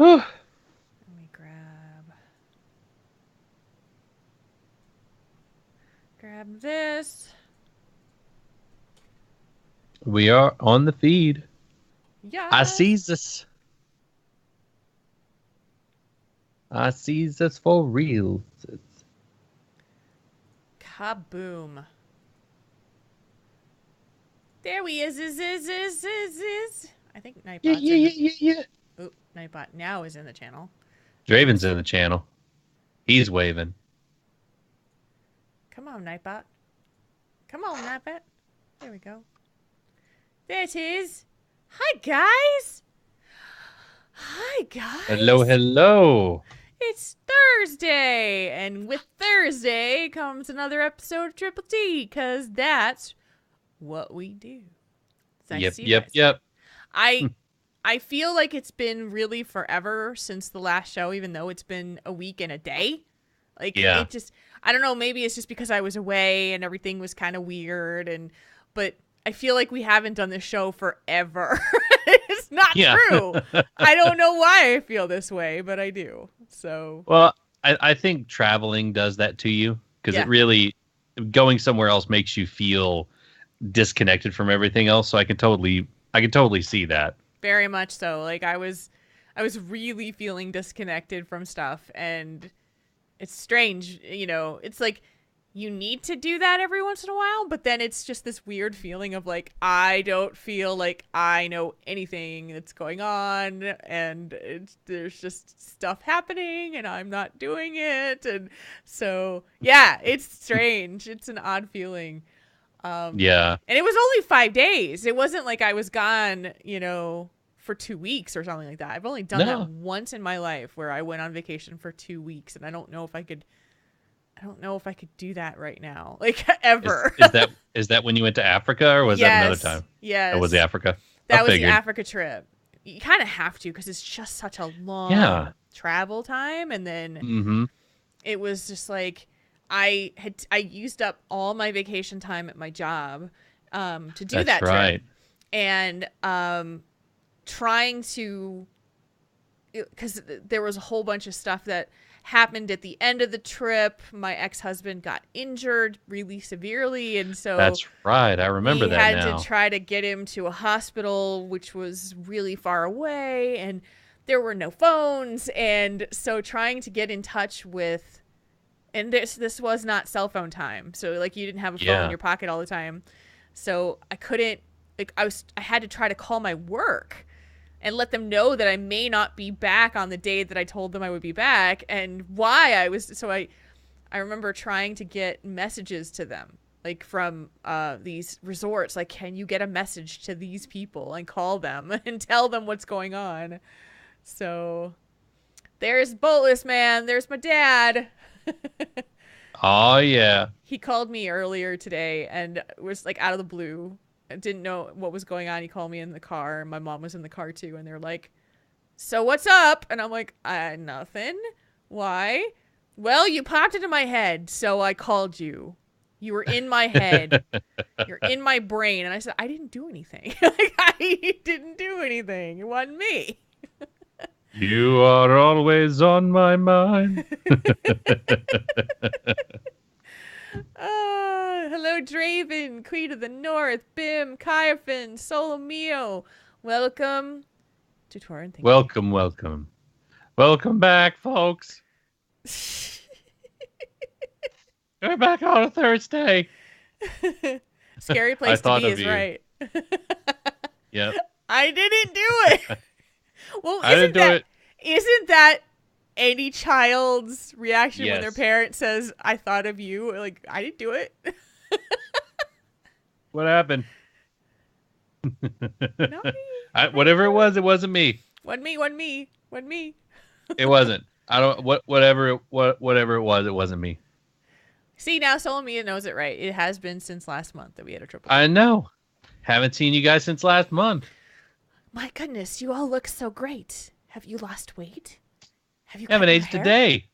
Whew. Let me grab this. We are on the feed. I Yes. sees this. I sees this for real. Kaboom. There he is. I think Yeah, Nightbot's yeah, in the. yeah, yeah, yeah. Oop, Nightbot now is in the channel. Draven's in the channel. He's waving. Come on, Nightbot. Come on, Nightbot. There we go. There it is. Hi, guys. Hi, Hello, guys. hello. It's Thursday, and with Thursday comes another episode of Triple T, because that's what we do. It's nice to Yep, see you yep, guys. yep. I I feel like it's been really forever since the last show, even though it's been a week and a day. Like Yeah, it just, I don't know, maybe it's just because I was away and everything was kind of weird, but I feel like we haven't done this show forever. It's not yeah. true. I don't know why I feel this way, but I do. So, Well, I think traveling does that to you because it yeah, really going somewhere else makes you feel disconnected from everything else. So I can totally see that. very much so. Like I was really feeling disconnected from stuff, and it's strange, it's like you need to do that every once in a while, but then it's just this weird feeling of like I don't feel like I know anything that's going on, and there's just stuff happening and I'm not doing it. And so yeah, it's strange, it's an odd feeling. Yeah. And it was only 5 days. It wasn't like I was gone, for 2 weeks or something like that. I've only done that No. once in my life where I went on vacation for 2 weeks, and I don't know if I could do that right now. Like Is ever. is that is that when you went to Africa or was that another Yes. time? Oh, was it Yes. Africa? I That was the figured. Africa trip. You kind of have to, because it's just such a Yeah. long travel time, and then Mm-hmm. it was just like I used up all my vacation time at my job to do That's that trip. right. And trying to, because there was a whole bunch of stuff that happened at the end of the trip. My ex-husband got injured really severely, and so That's right. I remember we that had to now. try to get him to a hospital, which was really far away, and there were no phones. And so trying to get in touch with, and this was not cell phone time, so like you didn't have a phone in Yeah. your pocket all the time. So I couldn't, like I had to try to call my work and let them know that I may not be back on the day that I told them I would be back, and why I was. So I remember trying to get messages to them, like from these resorts, like, can you get a message to these people and call them and tell them what's going on. So there's Boatless Man, there's my dad. Oh yeah. He called me earlier today and was like out of the blue. I didn't know what was going on. He called me in the car, and my mom was in the car too, and they're like, so what's up? And I'm like, nothing. Why? Well, you popped into my head, so I called you. You were in my head. You're in my brain. And I said, I didn't do anything. Like, I didn't do anything. It wasn't me. You are always on my mind. Hello, Draven, Queen of the North, Bim, Kaiafin, Solomio. Welcome to Tauren Think Tank. Welcome, welcome. Welcome back, folks. We're back on a Thursday. Scary I place to thought be of is you. right. Yep. I didn't do it. Well, I didn't do it. isn't that any child's reaction when their Yes. parent says, I thought of you? Like, I didn't do it. What happened? Not me. Whatever it wasn't me. Wasn't me. It wasn't. I don't whatever it was, it wasn't me. See, now Solomia knows it right. It has been since last month that we had a triple I date. know. Haven't seen you guys since last month. My goodness, you all look so great. Have you lost weight? Have you Haven't cut your aged a hair? day.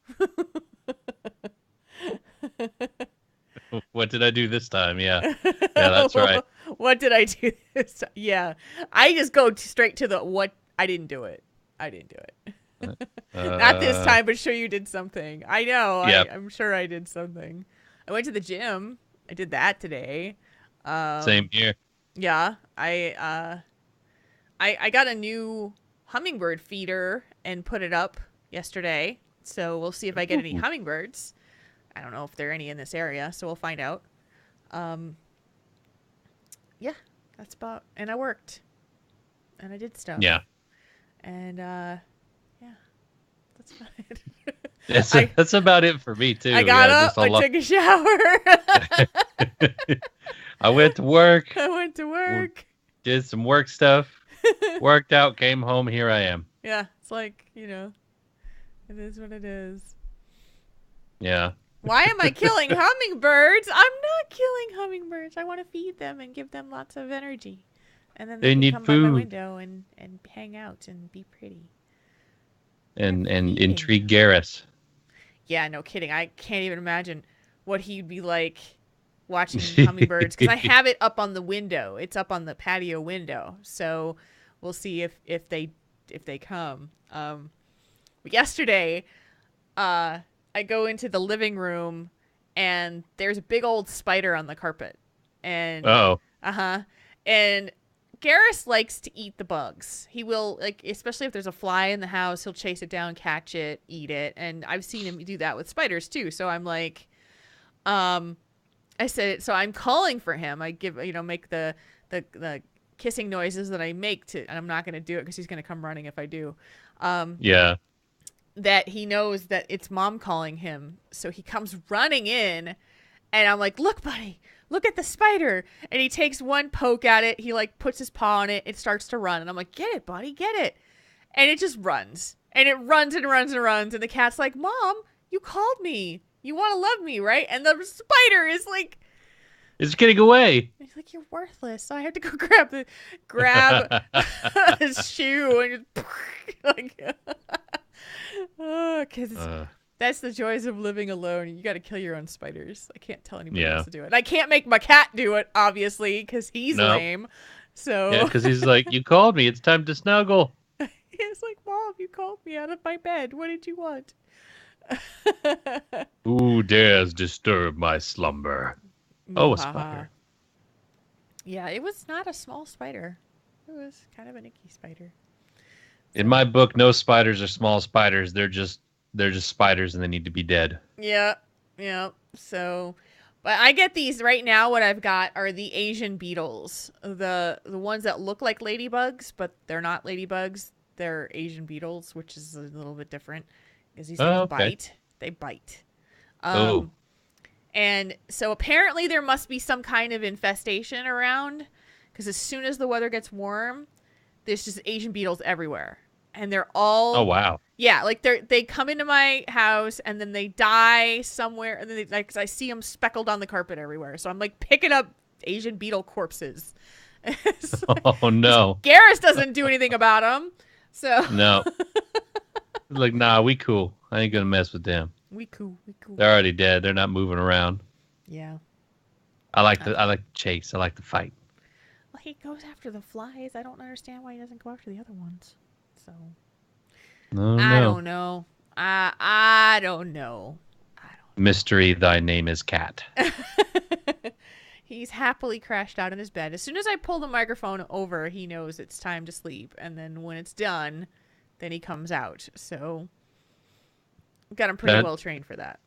What did I do this time? Yeah. Yeah, that's right. What did I do this time? Yeah. I just go straight to the what. I didn't do it. I didn't do it. Not this Uh, time, but sure you did something. I know. yeah, I'm sure I did something. I went to the gym. I did that today. same Um, here. yeah, I got a new hummingbird feeder and put it up yesterday. So we'll see if I get any Ooh. hummingbirds. I don't know if there are any in this area, so we'll find out. Um, yeah, that's about. And I worked, and I did stuff, Yeah, and yeah, that's about it. that's I that's about it for me too. I got Yeah, up, just a I lot. took a shower, I went to work, I went to w- work. did some work stuff, worked out, came home. Here I am. Yeah, it's like, it is what it is. Yeah, Why am I killing hummingbirds? I'm not killing hummingbirds. I want to feed them and give them lots of energy. And then they they can need come by my food window and hang out and be pretty. I'm and feeding intrigue them. Garrus. Yeah, no kidding. I can't even imagine what he'd be like watching hummingbirds because I have it up on the window. It's up on the patio window. So we'll see if they come. But yesterday, I go into the living room and there's a big old spider on the carpet. And Oh, uh-huh. And Garrus likes to eat the bugs. He will, like, especially if there's a fly in the house, he'll chase it down, catch it, eat it. And I've seen him do that with spiders too. So I'm like, I said, so I'm calling for him. I give, make the kissing noises that I make to, and I'm not going to do it because he's going to come running if I do. yeah. That he knows that it's mom calling him. So he comes running in and I'm like, look, buddy, look at the spider. And he takes one poke at it. He like puts his paw on it. It starts to run. And I'm like, get it, buddy, get it. And it just runs. And it runs and runs and runs. And the cat's like, Mom, you called me. You want to love me, right? And the spider is like, It's getting away. he's like, you're worthless. So I had to go grab his shoe and just like, because that's the joys of living alone. You got to kill your own spiders. I can't tell anybody Yeah. else to do it. And I can't make my cat do it, obviously, because he's No. lame. So Yeah, because he's like, you called me. It's time to snuggle. he's like, Mom, you called me out of my bed. What did you want? Who dares disturb my slumber? Oh, a spider. Yeah, it was not a small spider. It was kind of an icky spider. In my book, no spiders are small spiders. They're just spiders, and they need to be dead. Yeah, yeah. So, but I get these right now. What I've got are the Asian beetles, the ones that look like ladybugs, but they're not ladybugs. They're Asian beetles, which is a little bit different because these things bite. They bite. Oh. And so apparently there must be some kind of infestation around because as soon as the weather gets warm, there's just Asian beetles everywhere. And they're all Oh, wow. yeah, like they come into my house and then they die somewhere and then they, like 'cause I see them speckled on the carpet everywhere. So I'm like picking up Asian beetle corpses. Oh, no. Garrus doesn't do anything about them. So No. Like, nah, we cool. I ain't gonna mess with them. we cool. They're already dead. They're not moving around. Yeah. I like the chase. I like the fight. Well, he goes after the flies. I don't understand why he doesn't go after the other ones. So No, I no. don't know. I don't know. Mystery, thy name is Cat. He's happily crashed out in his bed. As soon as I pull the microphone over, he knows it's time to sleep. And then when it's done, then he comes out. So got him pretty well trained for that.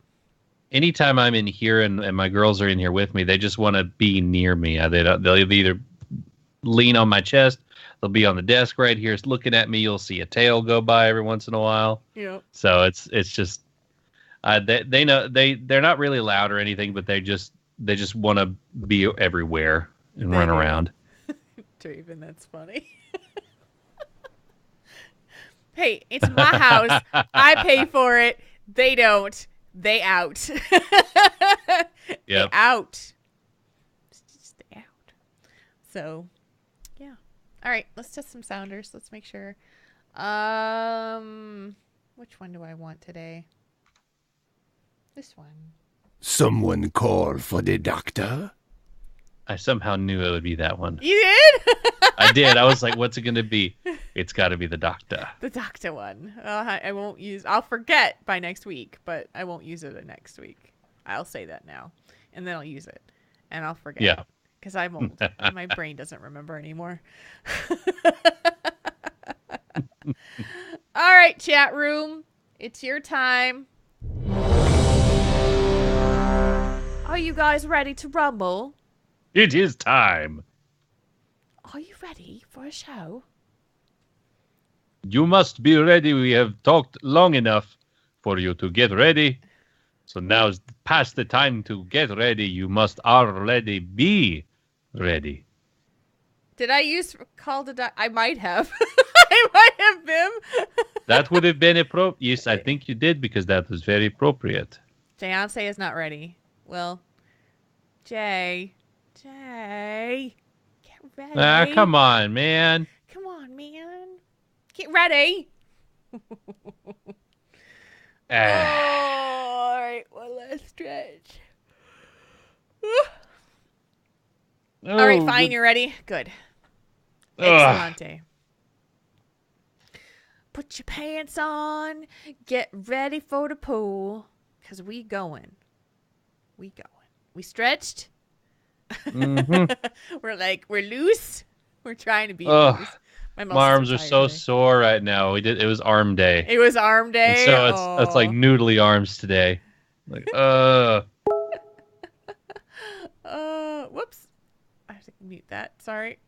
Anytime I'm in here and my girls are in here with me, they just want to be near me. They'll either lean on my chest, they'll be on the desk right here looking at me. You'll see a tail go by every once in a while. Yeah. So it's just they know they're not really loud or anything, but they just want to be everywhere and run around. Draven, that's funny. Hey, it's my house. I pay for it. They don't. They out. Yep. They out. Just they out. So, yeah. All right, let's test some sounders. Let's make sure. Which one do I want today? This one. Someone call for the doctor? I somehow knew it would be that one. You did? I did. I was like, what's it going to be? It's got to be the doctor. The doctor one. I won't use. I'll forget by next week, but I won't use it next week. I'll say that now, and then I'll use it, and I'll forget. Yeah. Because I'm old. And my brain doesn't remember anymore. All right, chat room. It's your time. Are you guys ready to rumble? It is time. Are you ready for a show? You must be ready. We have talked long enough for you to get ready. So now is past the time to get ready. You must already be ready. Did I use call to die? I might have. I might have been. That would have been appropriate. Yes, I think you did because that was very appropriate. Beyonce is not ready. Well, Jay, get ready. Ah, come on, man. Come on, man. Get ready. Oh, all right, one last stretch. All right, fine. You're ready? Good. Excellente. Put your pants on. Get ready for the pool. Because we going. We stretched. Mm-hmm. We're loose. We're trying to be loose. My arms are so sore right now. It was arm day. It was arm day. And so it's like noodly arms today. Like whoops. I have to mute that. Sorry.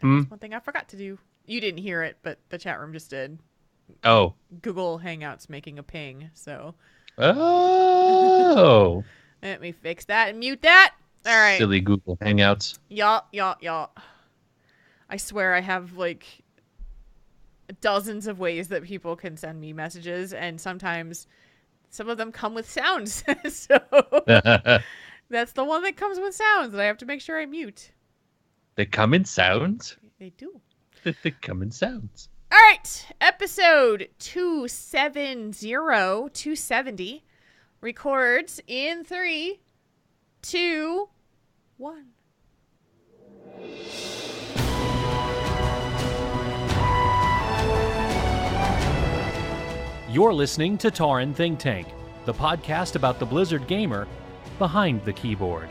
Hmm? That's one thing I forgot to do. You didn't hear it, but the chat room just did. Oh. Google Hangouts making a ping, so. Oh. Let me fix that and mute that. All right. Silly Google Hangouts. Y'all. I swear I have like dozens of ways that people can send me messages, and sometimes some of them come with sounds. So that's the one that comes with sounds that I have to make sure I mute. They come in sounds? They do. They come in sounds. All right. Episode 270 records in 3, 2, 1. You're listening to Tauren Think Tank, the podcast about the Blizzard gamer behind the keyboard.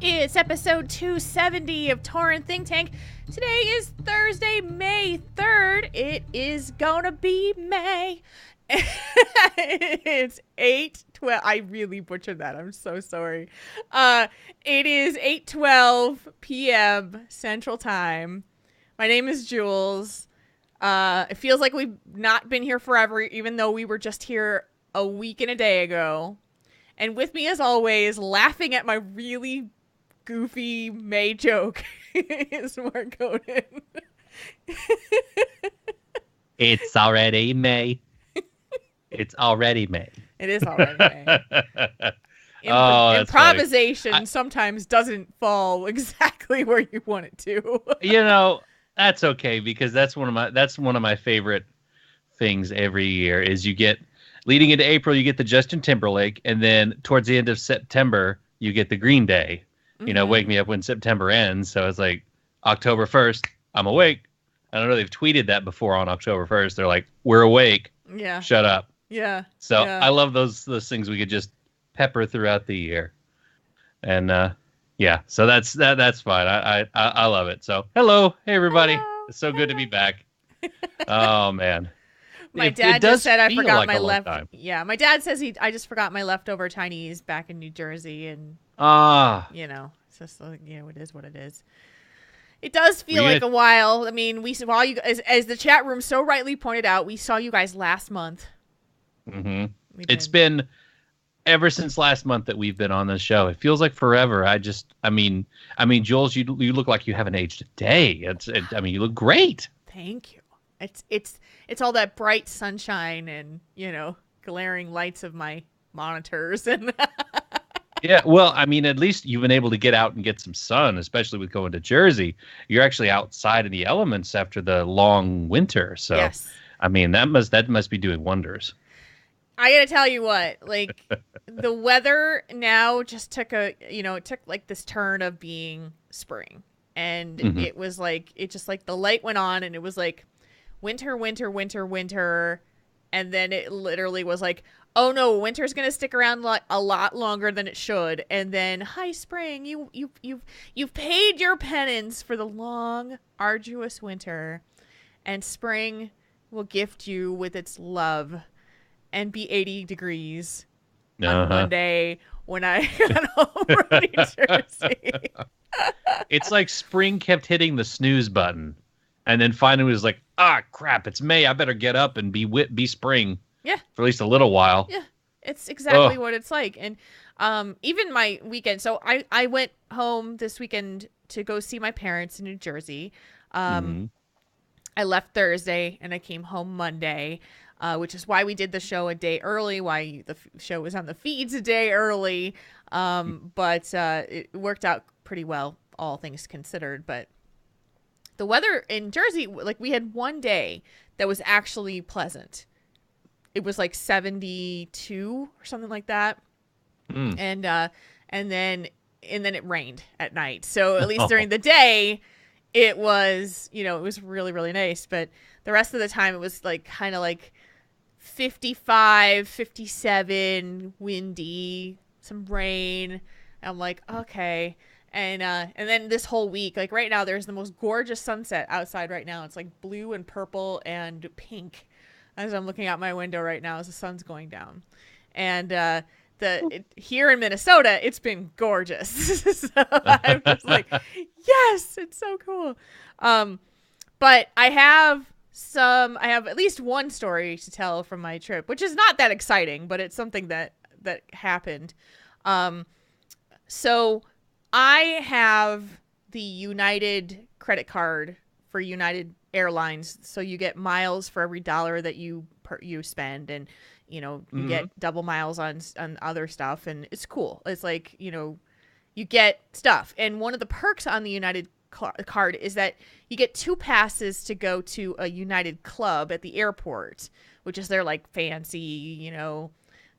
It's episode 270 of Tauren Think Tank. Today is Thursday, May 3rd. It is gonna be May. It's 8:12. I really butchered that. I'm so sorry. It is 8:12 p.m. Central Time. My name is Jules. It feels like we've not been here forever, even though we were just here a week and a day ago. And with me, as always, laughing at my really goofy May joke is Mark Conan. It's already May. It's already May. It is already May. Improvisation funny. sometimes doesn't fall exactly where you want it to. That's okay because that's one of my favorite things every year is you get leading into April you get the Justin Timberlake, and then towards the end of September you get the Green Day. Mm-hmm. Wake me up when September ends. So it's like October 1st, I'm awake. I don't know, they've tweeted that before on October 1st. They're like, we're awake. Yeah. Shut up. Yeah. So yeah. I love those things we could just pepper throughout the year. And yeah, so that's fine. I love it. So hello, hey everybody. Hello. It's so good to be back. Oh man. My dad just said I forgot my time. Yeah, my dad says I just forgot my leftover Chinese back in New Jersey, and it's just like, it is what it is. It does feel like a while. I mean, while you as the chat room so rightly pointed out, we saw you guys last month. Mm-hmm. It's been ever since last month that we've been on this show. It feels like forever. I mean, Jules, you look like you haven't aged a day. You look great. Thank you. It's all that bright sunshine and glaring lights of my monitors and. Yeah, well, I mean, at least you've been able to get out and get some sun, especially with going to Jersey. You're actually outside in the elements after the long winter. So, yes. I mean, that must be doing wonders. I gotta tell you what, like, the weather now just took it took like this turn of being spring. And it was like, it just like the light went on and it was like winter, winter, winter, winter. And then it literally was like, oh no, winter's gonna stick around a lot longer than it should. And then, hi spring, you've paid your penance for the long, arduous winter, and spring will gift you with its love and be 80 degrees on Monday when I got home from New Jersey. It's like spring kept hitting the snooze button, and then finally was like, ah, crap, it's May. I better get up and be spring. Yeah. For at least a little while. Yeah. It's exactly what it's like. And even my weekend. So I went home this weekend to go see my parents in New Jersey. I left Thursday and I came home Monday, which is why we did the show a day early, why the show was on the feeds a day early. But it worked out pretty well, all things considered. But the weather in Jersey, like, we had one day that was actually pleasant. It was like 72 or something like that. And then it rained at night. So at least during the day, it was, it was really, really nice. But the rest of the time, it was like kind of like 55, 57, windy, some rain. I'm like, okay. And then this whole week, like right now, there's the most gorgeous sunset outside right now. It's like blue and purple and pink as I'm looking out my window right now as the sun's going down. And here in Minnesota, it's been gorgeous. So I'm just like, yes, it's so cool. But I have at least one story to tell from my trip, which is not that exciting, but it's something that happened. So I have the United credit card for United Airlines. So you get miles for every dollar that you spend, and you get double miles on other stuff, and it's cool. It's like, you get stuff. And one of the perks on the United card is that you get 2 passes to go to a United club at the airport, which is their like fancy,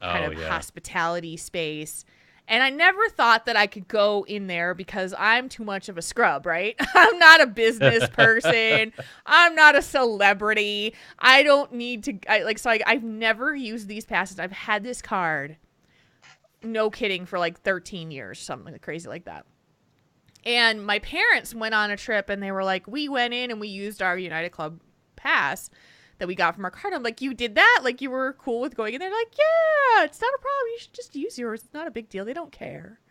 kind of hospitality space. And I never thought that I could go in there because I'm too much of a scrub, right? I'm not a business person. I'm not a celebrity. I don't need to, I've never used these passes. I've had this card, no kidding, for like 13 years, something crazy like that. And my parents went on a trip and they were like, we went in and we used our United Club pass that we got from our card. I'm like, you did that? Like, you were cool with going in there? They're like, yeah, it's not a problem. You should just use yours. It's not a big deal. They don't care.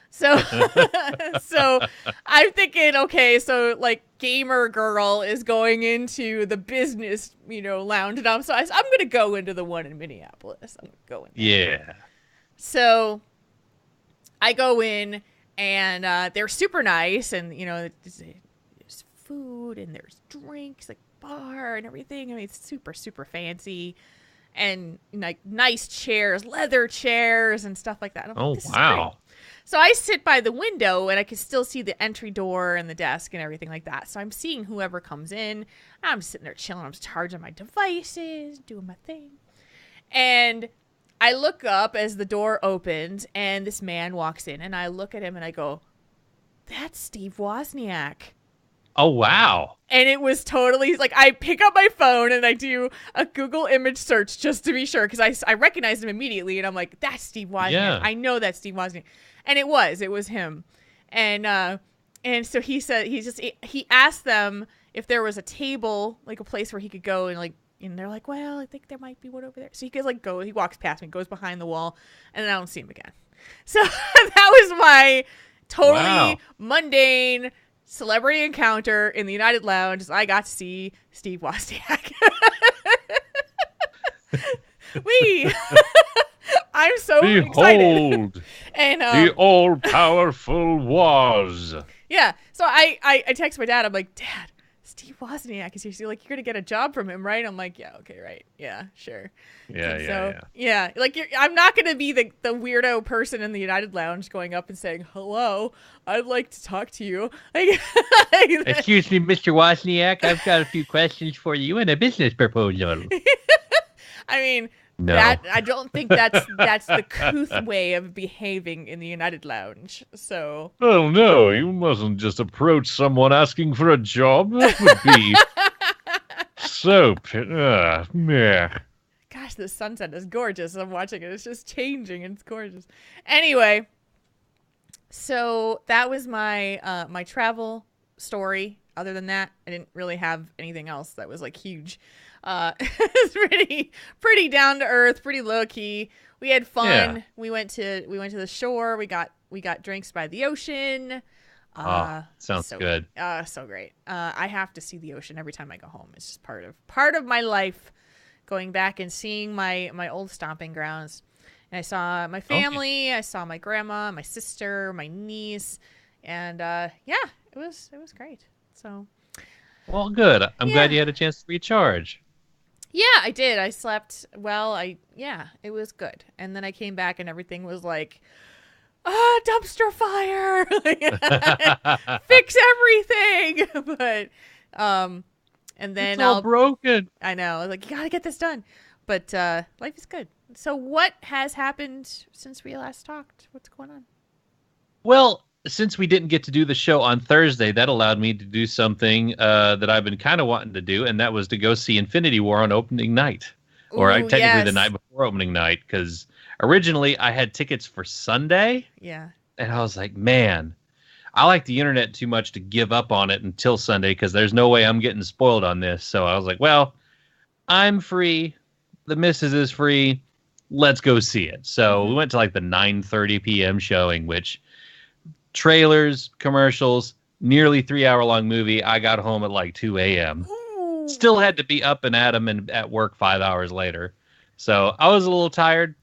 So, so I'm thinking, okay, so like gamer girl is going into the business, lounge. And I'm going to go into the one in Minneapolis. I'm going. Yeah. So I go in and they're super nice. And, there's food and there's drinks, like bar and everything. I mean, it's super, super fancy, and like nice chairs, leather chairs and stuff like that. Oh, wow. So I sit by the window and I can still see the entry door and the desk and everything like that. So I'm seeing whoever comes in. I'm sitting there chilling. I'm charging my devices, doing my thing. And I look up as the door opens and this man walks in, and I look at him and I go, that's Steve Wozniak. Oh, wow. And it was totally like, I pick up my phone and I do a Google image search just to be sure, because I recognized him immediately, and I'm like, that's Steve Wozniak. Yeah. I know that's Steve Wozniak. And it was him. And so he said, he asked them if there was a table, like a place where he could go, and they're like, well, I think there might be one over there. So he could he walks past me, goes behind the wall, and then I don't see him again. So that was my totally mundane celebrity encounter in the United Lounge. I got to see Steve Wozniak. I'm so excited. And the all-powerful Woz. Yeah. So I text my dad. I'm like, Dad, Steve Wozniak is here. So like, you're gonna get a job from him, right? I'm like, yeah, okay, right, yeah, sure. Yeah. Like, I'm not gonna be the weirdo person in the United Lounge going up and saying, hello, I'd like to talk to you. Like, excuse me, Mr. Wozniak, I've got a few questions for you and a business proposal. I mean, No. That I don't think that's the couth way of behaving in the United Lounge. So Oh no, you mustn't just approach someone asking for a job. That would be so meh. gosh, the sunset is gorgeous. I'm watching it. It's just changing and it's gorgeous. Anyway, so that was my my travel story. Other than that, I didn't really have anything else that was like huge. It's pretty down to earth, pretty low key. We had fun. Yeah. We went to the shore. We got drinks by the ocean. Sounds so good. So great. I have to see the ocean every time I go home. It's just part of my life, going back and seeing my old stomping grounds. And I saw my family. I saw my grandma, my sister, my niece, and yeah, it was great. So. Well, good. I'm Yeah. glad you had a chance to recharge. Yeah, I did. I slept well. It was good. And then I came back and everything was like, dumpster fire. Fix everything. But and then It's all broken. I know, like, you gotta get this done. But life is good. So what has happened since we last talked? What's going on? Well, since we didn't get to do the show on Thursday, that allowed me to do something that I've been kind of wanting to do, and that was to go see Infinity War on opening night. Or Ooh, technically the yes. night before opening night, because originally I had tickets for Sunday, Yeah. and I was like, man, I like the internet too much to give up on it until Sunday, because there's no way I'm getting spoiled on this. So I was like, well, I'm free. The missus is free. Let's go see it. So we went to like the 9:30 p.m. showing, which trailers, commercials, nearly 3-hour long movie. I got home at like 2 a.m. Ooh. Still had to be up and at 'em and at work 5 hours later. So I was a little tired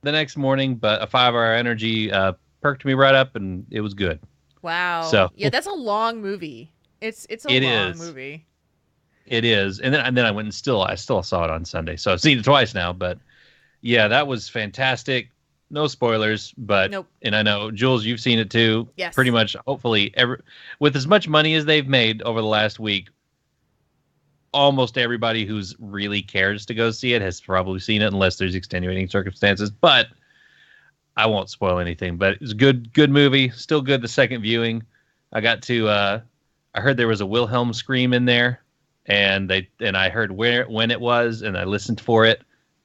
the next morning, but a 5-hour energy perked me right up, and it was good. Wow. So yeah, that's a long movie. It's a It long is. movie. It is, and then I went and I still saw it on Sunday, so I've seen it twice now. But yeah, that was fantastic. No spoilers, but Nope. And I know Jules, you've seen it too. Yes. Pretty much, hopefully, with as much money as they've made over the last week, almost everybody who's really cares to go see it has probably seen it, unless there's extenuating circumstances. But I won't spoil anything. But it's a good movie. Still good. The second viewing, I got to. I heard there was a Wilhelm scream in there, and I heard when it was, and I listened for it,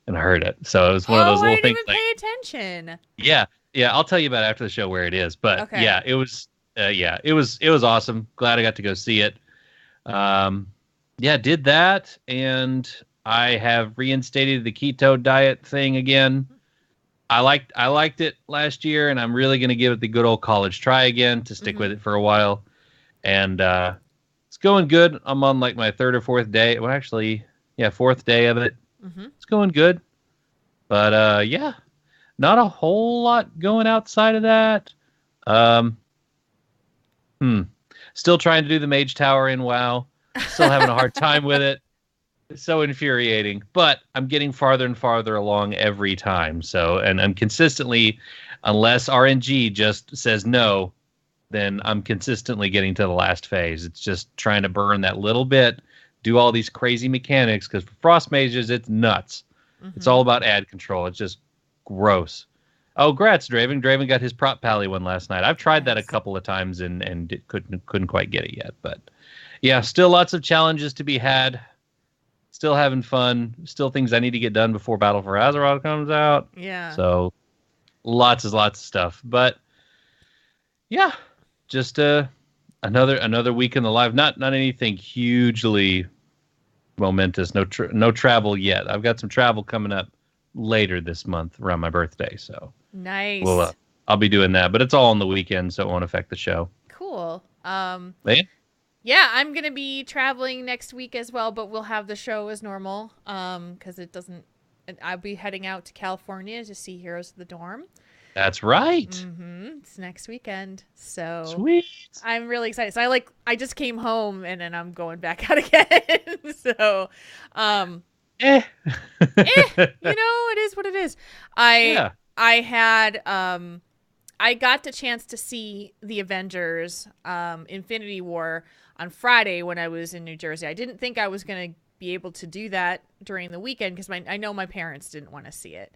and I heard it. So it was one of those I little didn't things. even pay attention. Yeah, I'll tell you about it after the show where it is. But Okay. yeah, it was awesome. Glad I got to go see it. Yeah, did that, and I have reinstated the keto diet thing again. I liked it last year, and I'm really going to give it the good old college try again to stick with it for a while. And it's going good. I'm on like my third or fourth day. Well, actually, yeah, fourth day of it. It's going good. But yeah, not a whole lot going outside of that. Still trying to do the Mage Tower in WoW. Still having a hard time with it. It's so infuriating. But I'm getting farther and farther along every time. So, and I'm consistently, unless RNG just says no, then I'm consistently getting to the last phase. It's just trying to burn that little bit, do all these crazy mechanics, because for Frost Mages, it's nuts. It's all about ad control. It's just gross. Oh, grats, Draven. Draven got his prop pally one last night. I've tried that a couple of times and couldn't quite get it yet. But yeah, still lots of challenges to be had. Still having fun. Still things I need to get done before Battle for Azeroth comes out. Yeah. So lots of stuff. But yeah, just another week in the life. Not anything hugely momentous. No travel yet. I've got some travel coming up later this month around my birthday. So Nice. I'll be doing that, but it's all on the weekend, so it won't affect the show. Cool. Yeah, I'm gonna be traveling next week as well, but we'll have the show as normal. Because it doesn't. I'll be heading out to California to see Heroes of the Dorm. that's right. It's next weekend, so Sweet. I'm really excited. So I just came home and then I'm going back out again. So, it is what it is. I had I got the chance to see the Avengers Infinity War on Friday when I was in New Jersey. I didn't think I was going to be able to do that during the weekend because I know my parents didn't want to see it.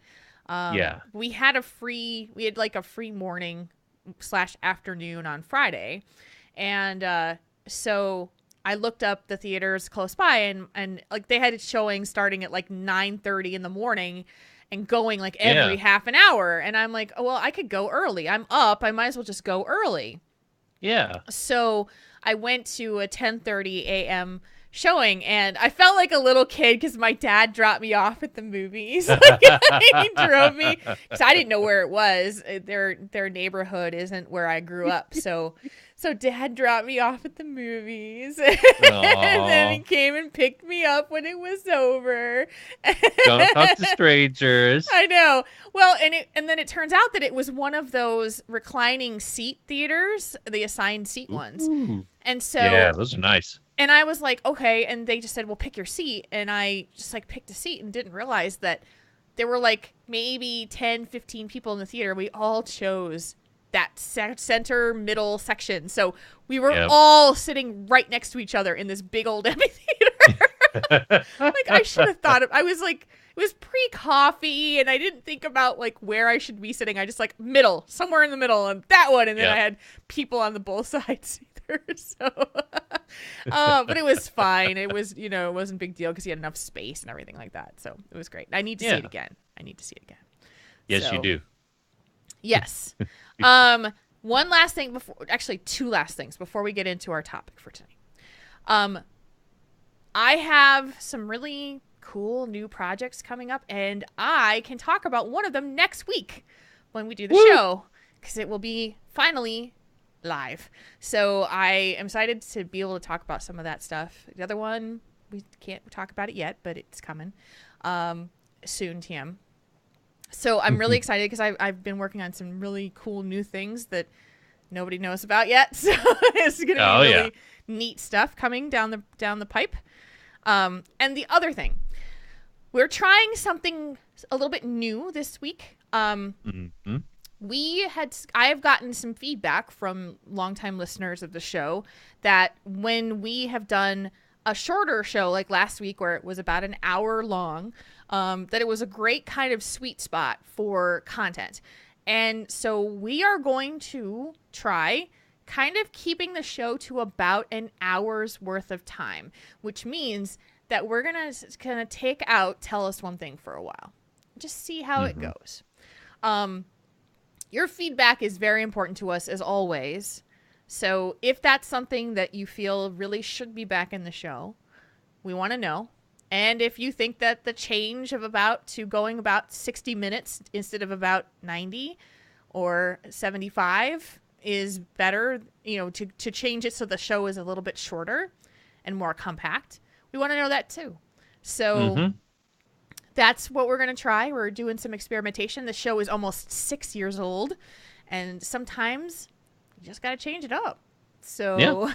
We had a free morning / afternoon on Friday. And so I looked up the theaters close by and like they had it showing starting at like 9:30 in the morning and going like every half an hour. And I'm like, oh, well, I could go early. I'm up. I might as well just go early. Yeah. So I went to a 10:30 a.m. showing, and I felt like a little kid because my dad dropped me off at the movies. Like, he drove me because I didn't know where it was. Their neighborhood isn't where I grew up, so Dad dropped me off at the movies, and then he came and picked me up when it was over. Don't talk to strangers. I know. Well, and then it turns out that it was one of those reclining seat theaters, the assigned seat ones. Ooh. And so yeah, those are nice. And I was like, okay. And they just said, well, pick your seat. And I just like picked a seat and didn't realize that there were like maybe 10, 15 people in the theater. We all chose that center middle section. So we were all sitting right next to each other in this big old empty theater. Like I should have thought I was like, it was pre-coffee and I didn't think about like where I should be sitting. I just like middle, somewhere in the middle and that one. And then I had people on the both sides. So, but it was fine. It was, it wasn't a big deal because he had enough space and everything like that. So it was great. I need to see it again. Yes, you do. Yes. One last thing two last things before we get into our topic for tonight. I have some really cool new projects coming up, and I can talk about one of them next week when we do the show because it will be finally live. So I am excited to be able to talk about some of that stuff. The other one, we can't talk about it yet, but it's coming soon, TM. So I'm really excited because I've been working on some really cool new things that nobody knows about yet. So it's going to be really neat stuff coming down the pipe. And the other thing, we're trying something a little bit new this week. I have gotten some feedback from longtime listeners of the show that when we have done a shorter show like last week where it was about an hour long, that it was a great kind of sweet spot for content. And so we are going to try kind of keeping the show to about an hour's worth of time, which means that we're going to take out Tell Us One Thing for a while. Just see how it goes. Your feedback is very important to us, as always. So if that's something that you feel really should be back in the show, we want to know. And if you think that the change of going about 60 minutes instead of about 90 or 75 is better, to change it so the show is a little bit shorter and more compact, we want to know that too. So that's what we're going to try. We're doing some experimentation. The show is almost 6 years old, and sometimes you just got to change it up. So,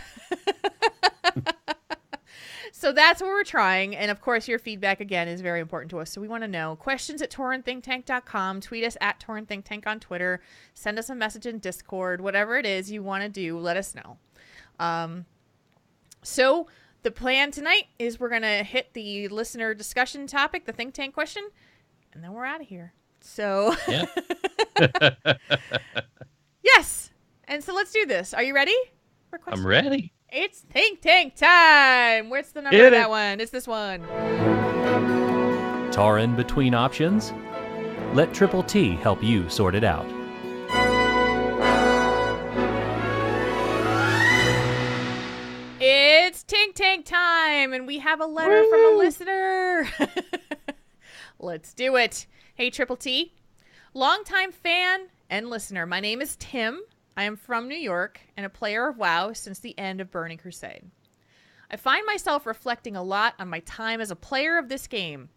so that's what we're trying. And of course, your feedback again is very important to us. So we want to know. Questions at TaurenThinkTank.com. Tweet us at Tauren Think Tank on Twitter. Send us a message in Discord. Whatever it is you want to do, let us know. So the plan tonight is we're going to hit the listener discussion topic, the think tank question, and then we're out of here. So, yes. And so let's do this. Are you ready for questions? I'm ready. It's Think Tank time. Where's the number of that one? It's this one. Tauren between options? Let Triple T help you sort it out. It's Think Tank time, and we have a letter from a listener. Let's do it. Hey, Triple T. Longtime fan and listener. My name is Tim. I am from New York and a player of WoW since the end of Burning Crusade. I find myself reflecting a lot on my time as a player of this game,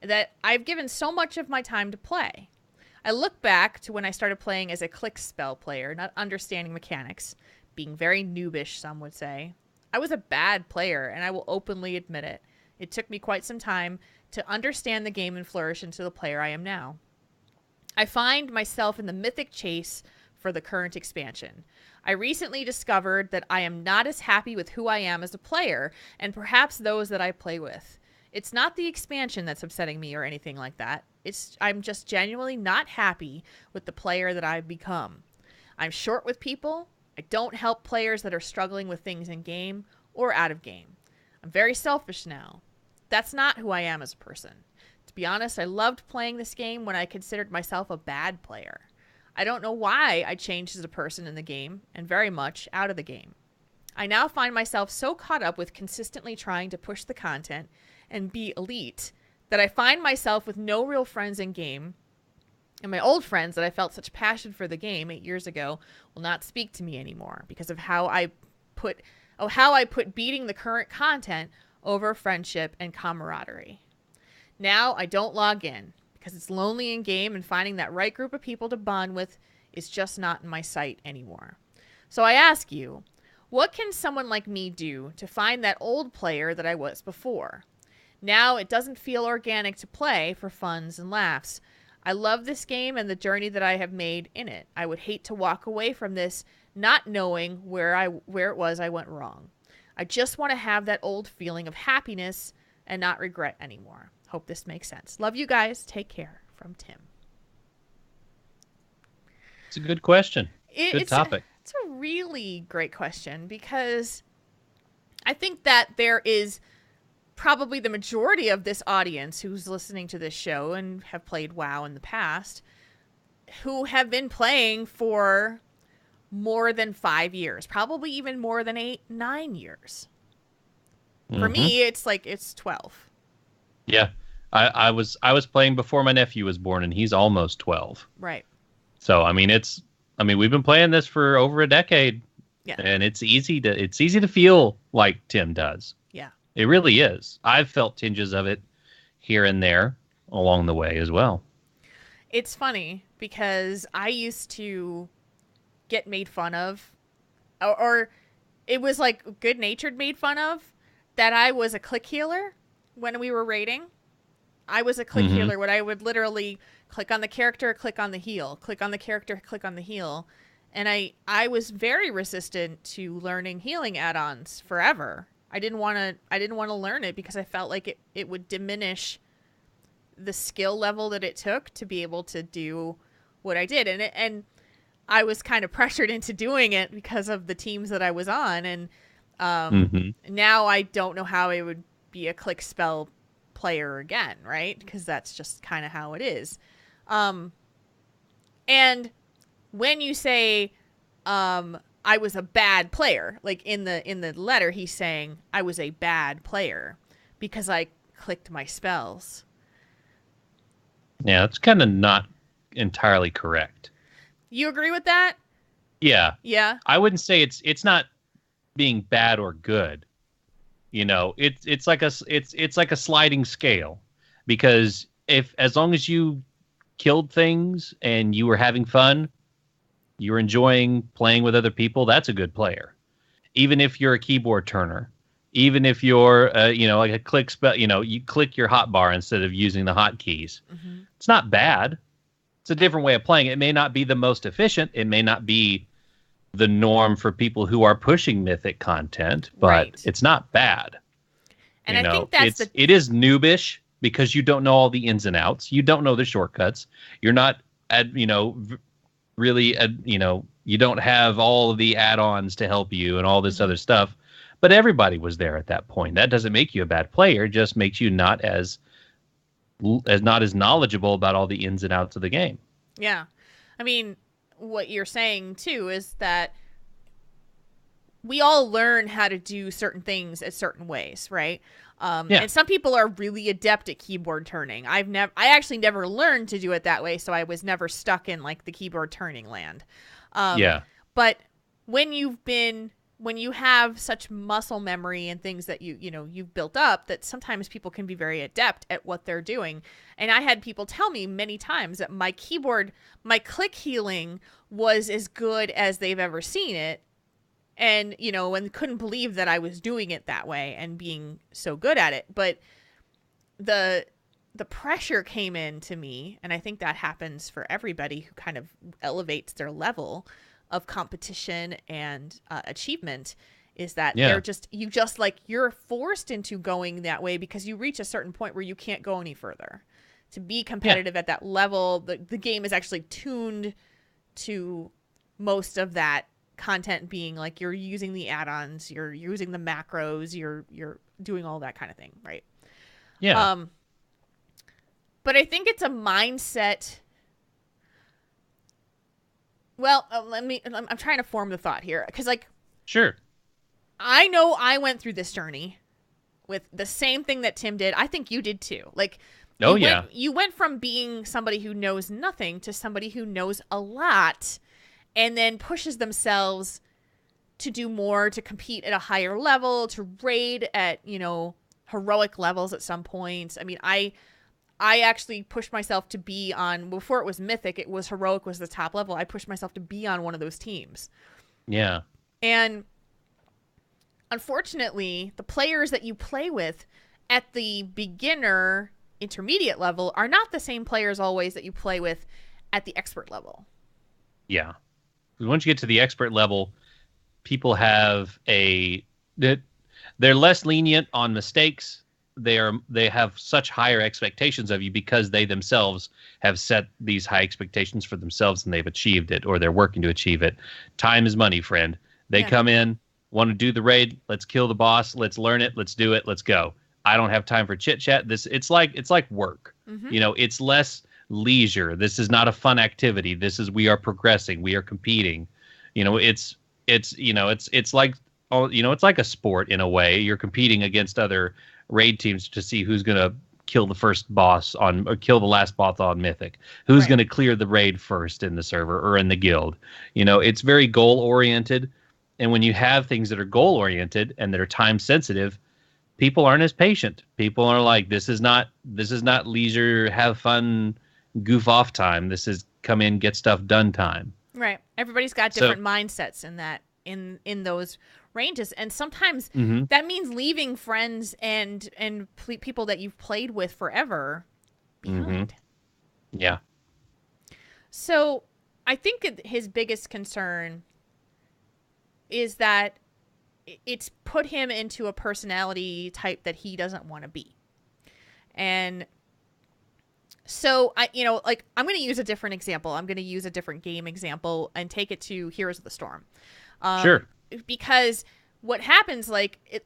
that I've given so much of my time to play. I look back to when I started playing as a click spell player, not understanding mechanics, being very noobish, some would say. I was a bad player, and I will openly admit it. It took me quite some time to understand the game and flourish into the player I am now. I find myself in the mythic chase for the current expansion. I recently discovered that I am not as happy with who I am as a player, and perhaps those that I play with. It's not the expansion that's upsetting me or anything like that. I'm just genuinely not happy with the player that I've become. I'm short with people. I don't help players that are struggling with things in game or out of game. I'm very selfish now. That's not who I am as a person. To be honest, I loved playing this game when I considered myself a bad player. I don't know why I changed as a person in the game and very much out of the game. I now find myself so caught up with consistently trying to push the content and be elite that I find myself with no real friends in game, and my old friends that I felt such passion for the game 8 years ago will not speak to me anymore because of how I put beating the current content over friendship and camaraderie. Now I don't log in because it's lonely in game, and finding that right group of people to bond with is just not in my sight anymore. So I ask you, what can someone like me do to find that old player that I was before? Now it doesn't feel organic to play for funs and laughs. I love this game and the journey that I have made in it. I would hate to walk away from this not knowing where it was I went wrong. I just want to have that old feeling of happiness and not regret anymore. Hope this makes sense. Love you guys. Take care. From Tim. It's a good question. Good topic. It's a really great question because I think that there is probably the majority of this audience who's listening to this show and have played WoW in the past who have been playing for more than 5 years, probably even more than 9 years. For me, it's 12. Yeah. I was playing before my nephew was born, and he's almost 12. Right. So, we've been playing this for over a decade. Yeah. And it's easy to feel like Tim does. Yeah. It really is. I've felt tinges of it here and there along the way as well. It's funny because I used to get made fun of, or it was like good-natured made fun of, that I was a click healer when we were raiding. I was a click healer when I would literally click on the character, click on the heal, click on the character, click on the heal. And I was very resistant to learning healing add-ons forever. I didn't want to learn it because I felt like it would diminish the skill level that it took to be able to do what I did. And I was kind of pressured into doing it because of the teams that I was on. And now I don't know how I would be a click spell player again, right? Because that's just kind of how it is. And when you say I was a bad player, like in the letter he's saying I was a bad player because I clicked my spells. Yeah, that's kind of not entirely correct. You agree with that? Yeah. Yeah. I wouldn't say it's not being bad or good. You know, it's like a sliding scale, because as long as you killed things and you were having fun, you were enjoying playing with other people, that's a good player. Even if you're a keyboard turner, even if you're like a click spell, you click your hotbar instead of using the hotkeys. It's not bad. It's a different way of playing. It may not be the most efficient. It may not be the norm for people who are pushing mythic content, but It's not bad. And I think it is noobish because you don't know all the ins and outs. You don't know the shortcuts. You're not really you don't have all of the add-ons to help you and all this other stuff. But everybody was there at that point. That doesn't make you a bad player. It just makes you not as knowledgeable about all the ins and outs of the game. Yeah. I mean, what you're saying too is that we all learn how to do certain things in certain ways, right? And some people are really adept at keyboard turning. I actually never learned to do it that way, so I was never stuck in like the keyboard turning land. But when you have such muscle memory and things that you've built up, that sometimes people can be very adept at what they're doing. And I had people tell me many times that my click healing was as good as they've ever seen it. And, and couldn't believe that I was doing it that way and being so good at it. But the pressure came in to me, and I think that happens for everybody who kind of elevates their level of competition and achievement, is that Yeah. you're forced into going that way because you reach a certain point where you can't go any further. To be competitive at that level, the game is actually tuned to most of that content being like you're using the add-ons, you're using the macros, you're doing all that kind of thing, right? Yeah. But I think it's a mindset. Well, I'm trying to form the thought here because, like, Sure. I know I went through this journey with the same thing that Tim did. I think you did too. Like, you went from being somebody who knows nothing to somebody who knows a lot, and then pushes themselves to do more, to compete at a higher level, to raid at, heroic levels at some point. I mean, I actually pushed myself to be on, before it was mythic, it was heroic was the top level. I pushed myself to be on one of those teams. Yeah. And unfortunately, the players that you play with at the beginner intermediate level are not the same players always that you play with at the expert level. Yeah. Once you get to the expert level, people have they're less lenient on mistakes. They have such higher expectations of you because they themselves have set these high expectations for themselves and they've achieved it, or they're working to achieve it. Time is money, friend. They come in, want to do the raid. Let's kill the boss. Let's learn it. Let's do it. Let's go. I don't have time for chit chat. It's like work. Mm-hmm. It's less leisure. This is not a fun activity. We are progressing. We are competing. It's like, it's like a sport in a way. You're competing against other raid teams to see who's going to kill the first boss or kill the last boss on Mythic. Who's going to clear the raid first in the server or in the guild. It's very goal oriented. And when you have things that are goal oriented and that are time sensitive, people aren't as patient. People are like, this is not leisure, have fun, goof off time. This is come in, get stuff done time. Right. Everybody's got different mindsets in that, in those ranges. And sometimes that means leaving friends and people that you've played with forever behind. Yeah. So I think his biggest concern is that it's put him into a personality type that he doesn't want to be. And so I'm going to use a different example. I'm going to use a different game example and take it to Heroes of the Storm. Sure. Because what happens,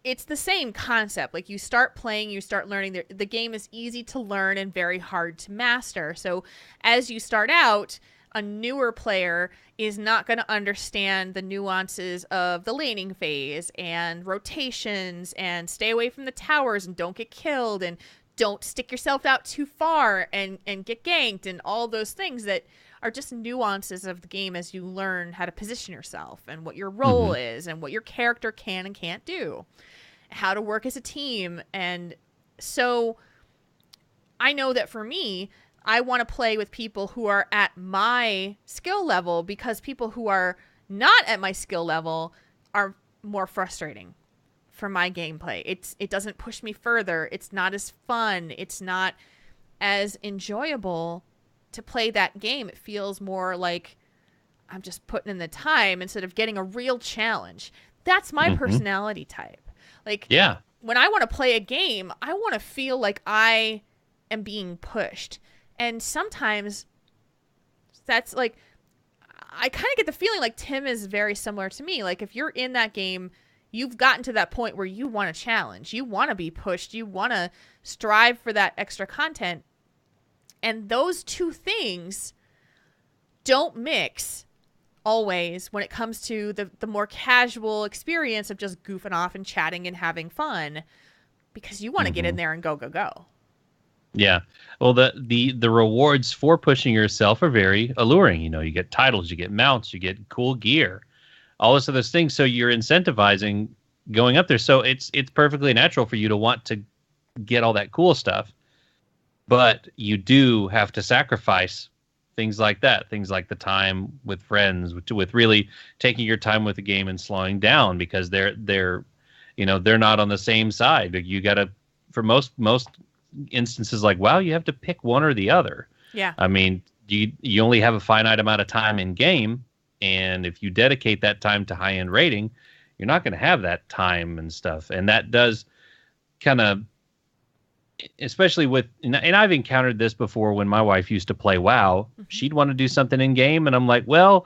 it's the same concept. Like, you start playing, you start learning. The game is easy to learn and very hard to master. So as you start out, a newer player is not going to understand the nuances of the laning phase and rotations and stay away from the towers and don't get killed and don't stick yourself out too far and get ganked and all those things that are just nuances of the game as you learn how to position yourself and what your role is and what your character can and can't do, how to work as a team. And so I know that for me, I want to play with people who are at my skill level, because people who are not at my skill level are more frustrating for my gameplay. It doesn't push me further. It's not as fun. It's not as enjoyable to play that game. It feels more like I'm just putting in the time instead of getting a real challenge. That's my personality type. Like, when I want to play a game, I want to feel like I am being pushed. And sometimes that's like, I kind of get the feeling like Tim is very similar to me. Like, if you're in that game, you've gotten to that point where you want a challenge. You want to be pushed. You want to strive for that extra content. And those two things don't mix always when it comes to the more casual experience of just goofing off and chatting and having fun, because you want to get in there and go, go, go. Yeah. Well, the rewards for pushing yourself are very alluring. You get titles, you get mounts, you get cool gear, all this other things. So you're incentivizing going up there. So it's perfectly natural for you to want to get all that cool stuff. But you do have to sacrifice things like that, things like the time with friends, with really taking your time with the game and slowing down, because they're not on the same side. You got to, for most instances, like WoW, you have to pick one or the other. Yeah. I mean, you only have a finite amount of time in game, and if you dedicate that time to high-end raiding, you're not going to have that time and stuff. And that does kind of, especially with, and I've encountered this before when my wife used to play WoW. She'd want to do something in game, and I'm like, well,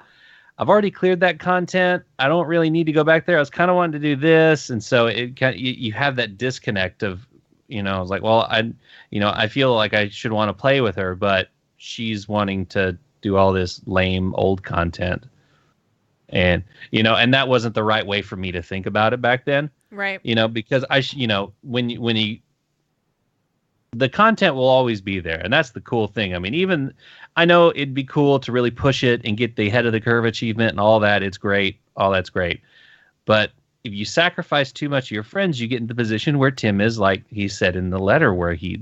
I've already cleared that content. I don't really need to go back there. I was kind of wanting to do this, and so it kind of, you have that disconnect of, I was like, well, I feel like I should want to play with her, but she's wanting to do all this lame old content, and and that wasn't the right way for me to think about it back then, right? Because the content will always be there. And that's the cool thing. I mean, even I know it'd be cool to really push it and get the head of the curve achievement and all that. It's great. All that's great. But if you sacrifice too much of your friends, you get into the position where Tim is, like he said in the letter, where he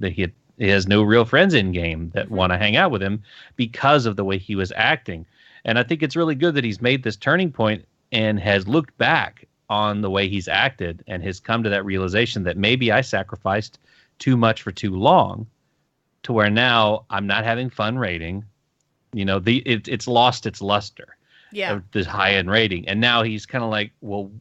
has no real friends in game that want to hang out with him because of the way he was acting. And I think it's really good that he's made this turning point and has looked back on the way he's acted and has come to that realization that maybe I sacrificed too much for too long, to where now I'm not having fun rating. It's lost its luster. Yeah. This high end rating. And now he's kind of like, well,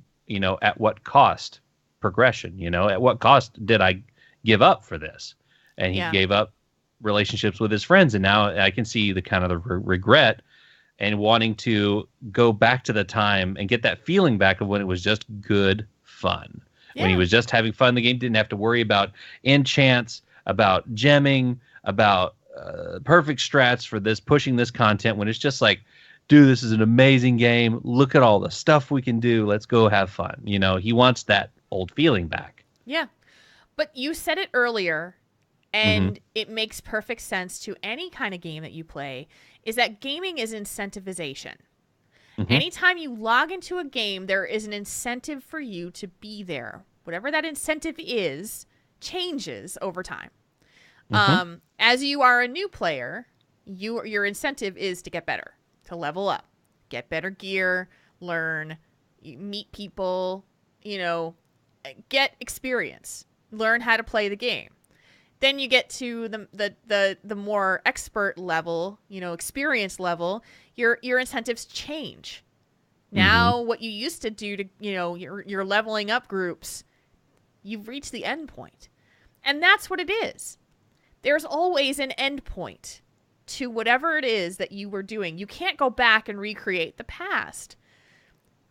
at what cost? Progression, at what cost did I give up for this? And he gave up relationships with his friends. And now I can see the kind of the regret and wanting to go back to the time and get that feeling back of when it was just good fun. When he was just having fun, the game didn't have to worry about enchants, about gemming, about perfect strats for this, pushing this content, when it's just like, dude, this is an amazing game. Look at all the stuff we can do. Let's go have fun. He wants that old feeling back. Yeah. But you said it earlier, and it makes perfect sense to any kind of game that you play, is that gaming is incentivization. Anytime you log into a game, there is an incentive for you to be there. Whatever that incentive is changes over time. As you are a new player, your incentive is to get better, to level up, get better gear, learn, meet people, get experience, learn how to play the game. Then you get to the more expert level, experience level, your incentives change. Now what you used to do to, your leveling up groups, you've reached the end point. And that's what it is. There's always an end point to whatever it is that you were doing. You can't go back and recreate the past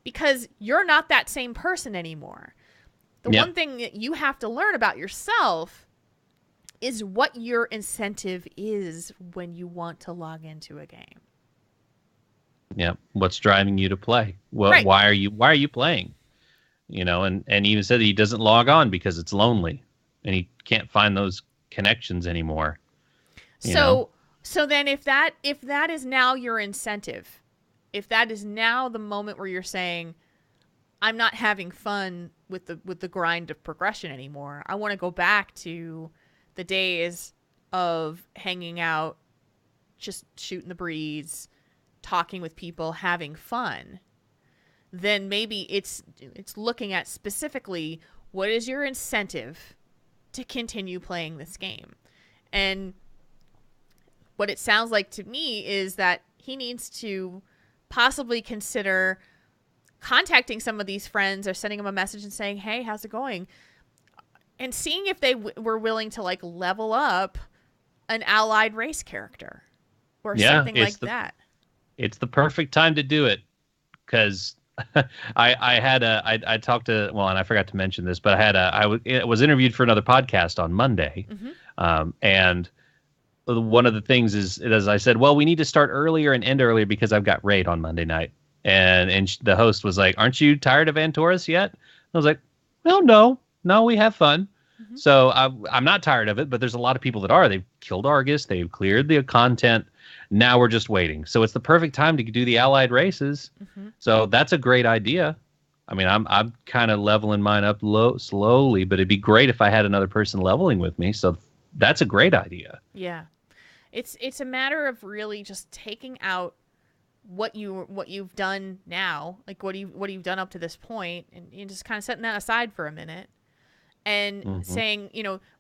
because you're not that same person anymore. The one thing that you have to learn about yourself is what your incentive is when you want to log into a game. Yeah. What's driving you to play? Well, right. Why are you playing? And even said that he doesn't log on because it's lonely and he can't find those connections anymore. So then if that is now your incentive, if that is now the moment where you're saying, I'm not having fun with the grind of progression anymore. I want to go back to the days of hanging out, just shooting the breeze, talking with people, having fun. Then maybe it's looking at specifically what is your incentive to continue playing this game. And what it sounds like to me is that he needs to possibly consider contacting some of these friends or sending them a message and saying, hey, how's it going? And seeing if they were willing to level up an allied race character or something like that. It's the perfect time to do it because I talked to, well, and I forgot to mention this, but I was interviewed for another podcast on Monday. And one of the things is, as I said, well, we need to start earlier and end earlier because I've got raid on Monday night. And the host was like, aren't you tired of Antorus yet? I was like, well, no, we have fun. So I'm not tired of it, but there's a lot of people that are. They've killed Argus. They've cleared the content. Now we're just waiting. So it's the perfect time to do the allied races. So that's a great idea. I mean, I'm kind of leveling mine up slowly, but it'd be great if I had another person leveling with me. So that's a great idea. Yeah. It's a matter of really just taking out what you've done now, like what you've done up to this point, and just kind of setting that aside for a minute and saying,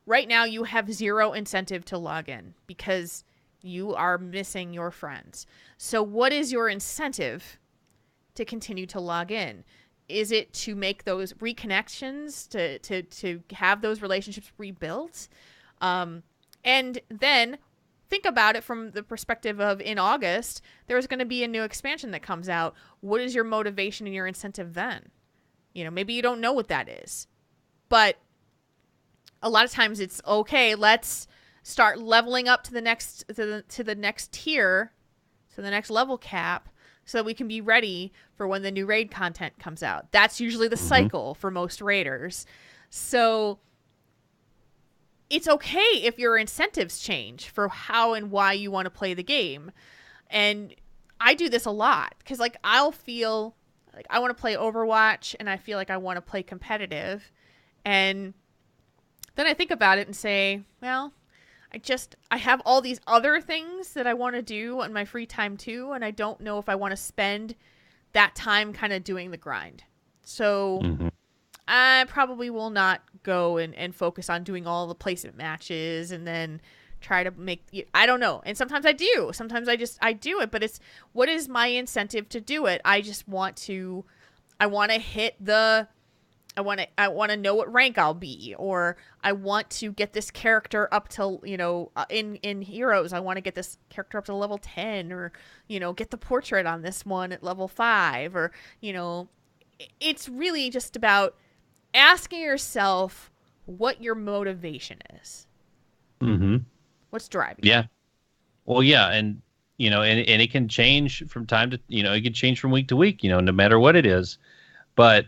right now you have zero incentive to log in because you are missing your friends. So what is your incentive to continue to log in? Is it to make those reconnections, to have those relationships rebuilt? And then think about it from the perspective of, in August, there's going to be a new expansion that comes out. What is your motivation and your incentive then? You know, maybe you don't know what that is, but a lot of times it's okay. Let's start leveling up to the next to the next tier, to the next level cap, so that we can be ready for when the new raid content comes out. That's usually the cycle for most raiders. So it's okay if your incentives change for how and why you want to play the game. And I do this a lot because, like, I'll feel like I want to play Overwatch and I feel like I want to play competitive. And then I think about it and say, well, I have all these other things that I want to do on my free time too, and I don't know if I want to spend that time kind of doing the grind. So I probably will not go and focus on doing all the placement matches and then try to make, I don't know. And sometimes I do. Sometimes I do it, but it's, what is my incentive to do it? I want to hit the, I want to know what rank I'll be, or I want to get this character up to, you know, in Heroes, I want to get this character up to level 10, or, you know, get the portrait on this one at level 5, or, you know, it's really just about asking yourself what your motivation is. What's driving you? Well, yeah. And, you know, and it can change from time to, you know, it can change from week to week, you know, no matter what it is. But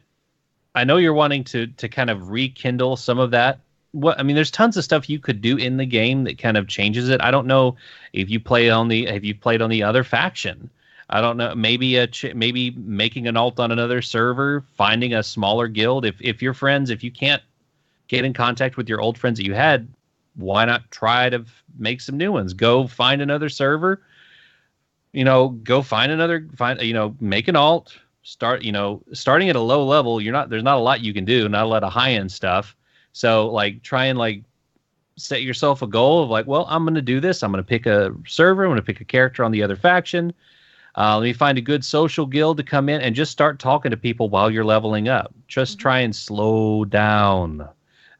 I know you're wanting to kind of rekindle some of that. There's tons of stuff you could do in the game that kind of changes it. I don't know if you played on the other faction. I don't know. Maybe maybe making an alt on another server, finding a smaller guild. If your friends, if you can't get in contact with your old friends that you had, why not try to make some new ones? Go find another server. You know, make an alt. Starting at a low level, there's not a lot you can do, not a lot of high end stuff. So like try and like set yourself a goal of like, well, I'm going to do this. I'm going to pick a server. I'm going to pick a character on the other faction. Let me find a good social guild to come in and just start talking to people while you're leveling up. Just try and slow down,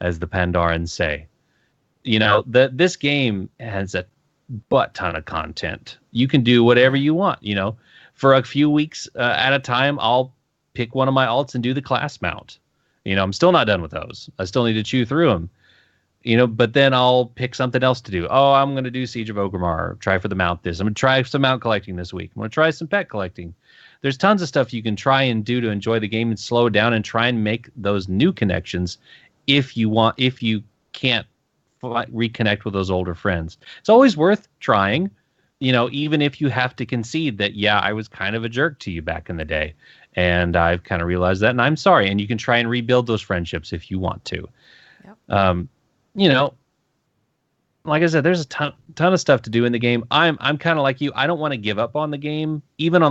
as the Pandarans say. You know, this game has a butt ton of content. You can do whatever you want, you know. For a few weeks at a time, I'll pick one of my alts and do the class mount. You know, I'm still not done with those. I still need to chew through them. You know, but then I'll pick something else to do. Oh, I'm going to do Siege of Orgrimmar. Try for the mount this. I'm going to try some mount collecting this week. I'm going to try some pet collecting. There's tons of stuff you can try and do to enjoy the game and slow down and try and make those new connections if you can't reconnect with those older friends. It's always worth trying. You know, even if you have to concede that, yeah, I was kind of a jerk to you back in the day, and I've kind of realized that, and I'm sorry. And you can try and rebuild those friendships if you want to. Yep. You know, like I said, there's a ton of stuff to do in the game. I'm kind of like you. I don't want to give up on the game, even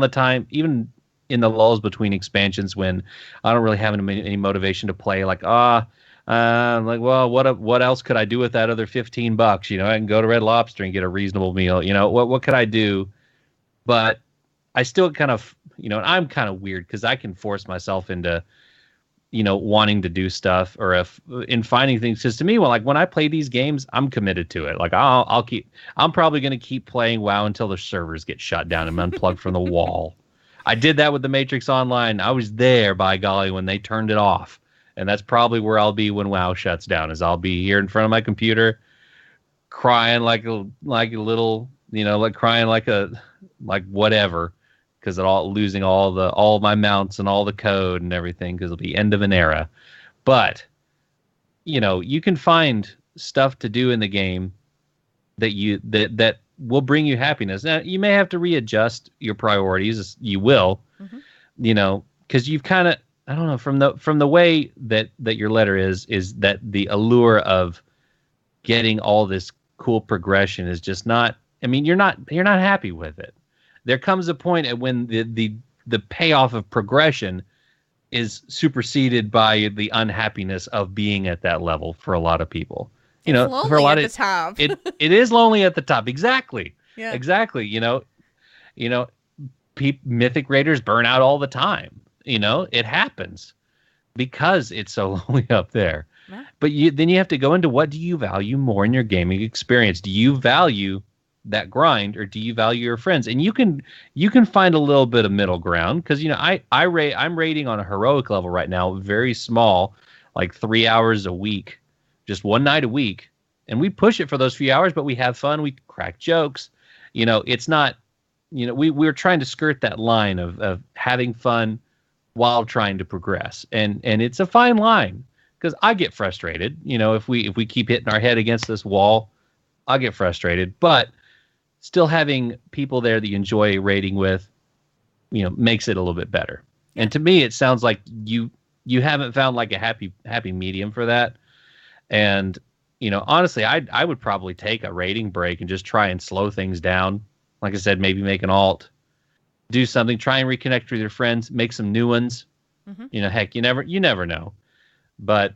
in the lulls between expansions when I don't really have any motivation to play. Like, well, what else could I do with that other $15? You know, I can go to Red Lobster and get a reasonable meal. You know, what could I do? But I still kind of, you know, I'm kind of weird because I can force myself into, you know, wanting to do stuff or in finding things. Because to me, when I play these games, I'm committed to it. Like I'm probably going to keep playing WoW until the servers get shut down and unplugged from the wall. I did that with the Matrix Online. I was there, by golly, when they turned it off. And that's probably where I'll be when WoW shuts down. Is I'll be here in front of my computer, crying like a little, you know, like crying like whatever, because losing all my mounts and all the code and everything, because it'll be end of an era. But you know, you can find stuff to do in the game that will bring you happiness. Now you may have to readjust your priorities. You will, you know, because you've kind of, I don't know, from the way that your letter is that the allure of getting all this cool progression is just not, I mean, you're not happy with it. There comes a point at when the payoff of progression is superseded by the unhappiness of being at that level for a lot of people. You know, lonely for a lot at of the top. it is lonely at the top. Exactly. Yeah. Exactly. You know, mythic raiders burn out all the time. It happens because it's so lonely up there. Yeah. But then you have to go into, what do you value more in your gaming experience? Do you value that grind, or do you value your friends? And you can find a little bit of middle ground, because I'm rating on a heroic level right now, very small, like 3 hours a week, just one night a week, and we push it for those few hours, but we have fun, we crack jokes. It's not, we're trying to skirt that line of having fun while trying to progress, and it's a fine line, because I get frustrated. If we keep hitting our head against this wall, I'll get frustrated, but still having people there that you enjoy raiding with, makes it a little bit better. And to me, it sounds like you haven't found like a happy medium for that. And, honestly, I would probably take a raiding break and just try and slow things down. Like I said, maybe make an alt, do something, try and reconnect with your friends, make some new ones. Mm-hmm. Heck, you never know. But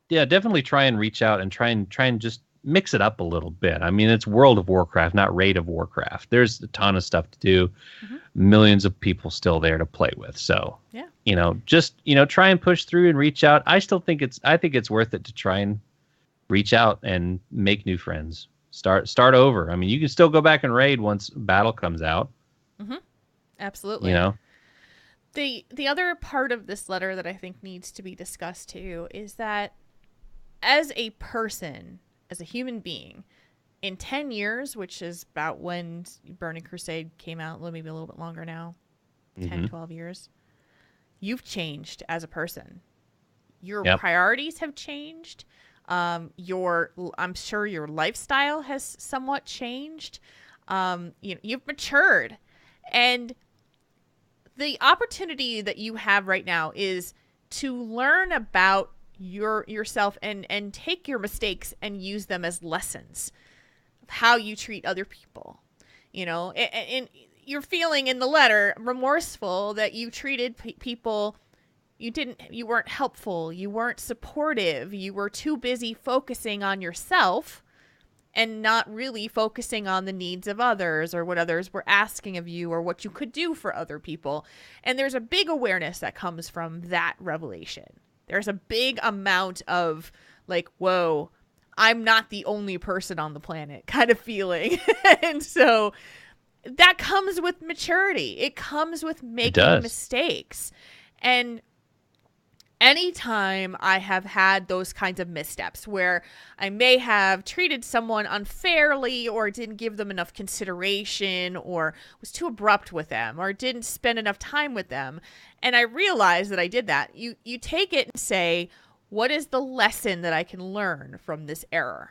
yeah, definitely try and reach out and try and just mix it up a little bit. I mean, it's World of Warcraft, not Raid of Warcraft. There's a ton of stuff to do. Mm-hmm. Millions of people still there to play with. So, yeah, just, try and push through and reach out. I think it's worth it to try and reach out and make new friends. Start over. I mean, you can still go back and raid once battle comes out. Mm-hmm. Absolutely. The other part of this letter that I think needs to be discussed too is that as a person, as a human being, in 10 years, which is about when Burning Crusade came out, maybe a little bit longer now, 10, 12 years, you've changed as a person. Your priorities have changed. I'm sure your lifestyle has somewhat changed. You've matured. And the opportunity that you have right now is to learn about yourself and take your mistakes and use them as lessons of how you treat other people. And you're feeling in the letter remorseful that you treated people, you weren't helpful, you weren't supportive, you were too busy focusing on yourself and not really focusing on the needs of others or what others were asking of you or what you could do for other people. And there's a big awareness that comes from that revelation. There's a big amount of like, whoa, I'm not the only person on the planet kind of feeling. And so that comes with maturity. It comes with making mistakes. And anytime I have had those kinds of missteps where I may have treated someone unfairly or didn't give them enough consideration or was too abrupt with them or didn't spend enough time with them, and I realize that I did that, you take it and say, what is the lesson that I can learn from this error?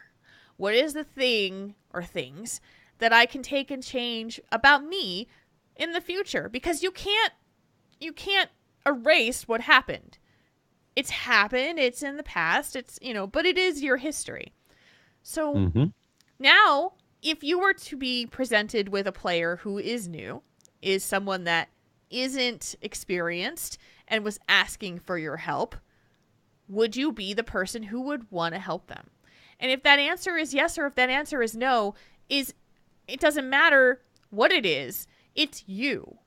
What is the thing or things that I can take and change about me in the future? Because you can't erase what happened. It's happened. It's in the past. It's, but it is your history. So now, if you were to be presented with a player who is new, is someone that isn't experienced and was asking for your help, would you be the person who would want to help them? And if that answer is yes, or if that answer is no, it doesn't matter what it is. It's you.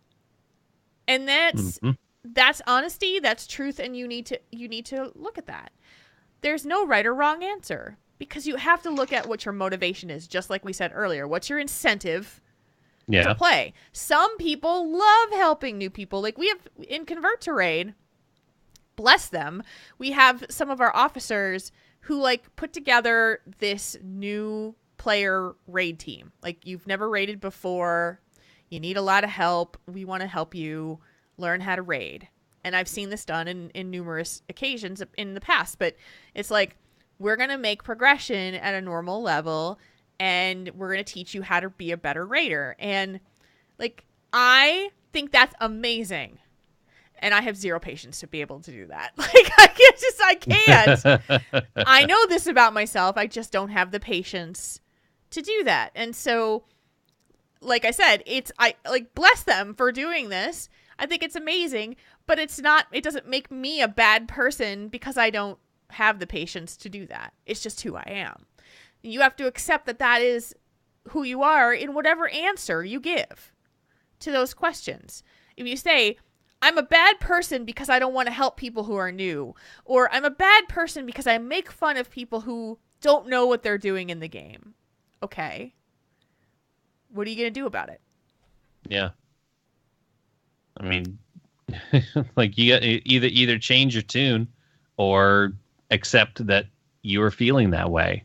And that's honesty, that's truth, and you need to look at that. There's no right or wrong answer, because you have to look at what your motivation is, just like we said earlier. What's your incentive to play? Some people love helping new people. Like we have in Convert to Raid, bless them, we have some of our officers who like put together this new player raid team. Like, you've never raided before, you need a lot of help, we want to help you learn how to raid. And I've seen this done in numerous occasions in the past, but it's like, we're going to make progression at a normal level, and we're going to teach you how to be a better raider. And like, I think that's amazing. And I have zero patience to be able to do that. Like, I can't. I know this about myself. I just don't have the patience to do that. And so, like I said, I bless them for doing this. I think it's amazing, but it doesn't make me a bad person because I don't have the patience to do that. It's just who I am. You have to accept that is who you are in whatever answer you give to those questions. If you say, I'm a bad person because I don't want to help people who are new. Or I'm a bad person because I make fun of people who don't know what they're doing in the game. Okay. What are you going to do about it? Yeah. I mean, like you got either change your tune or accept that you are feeling that way.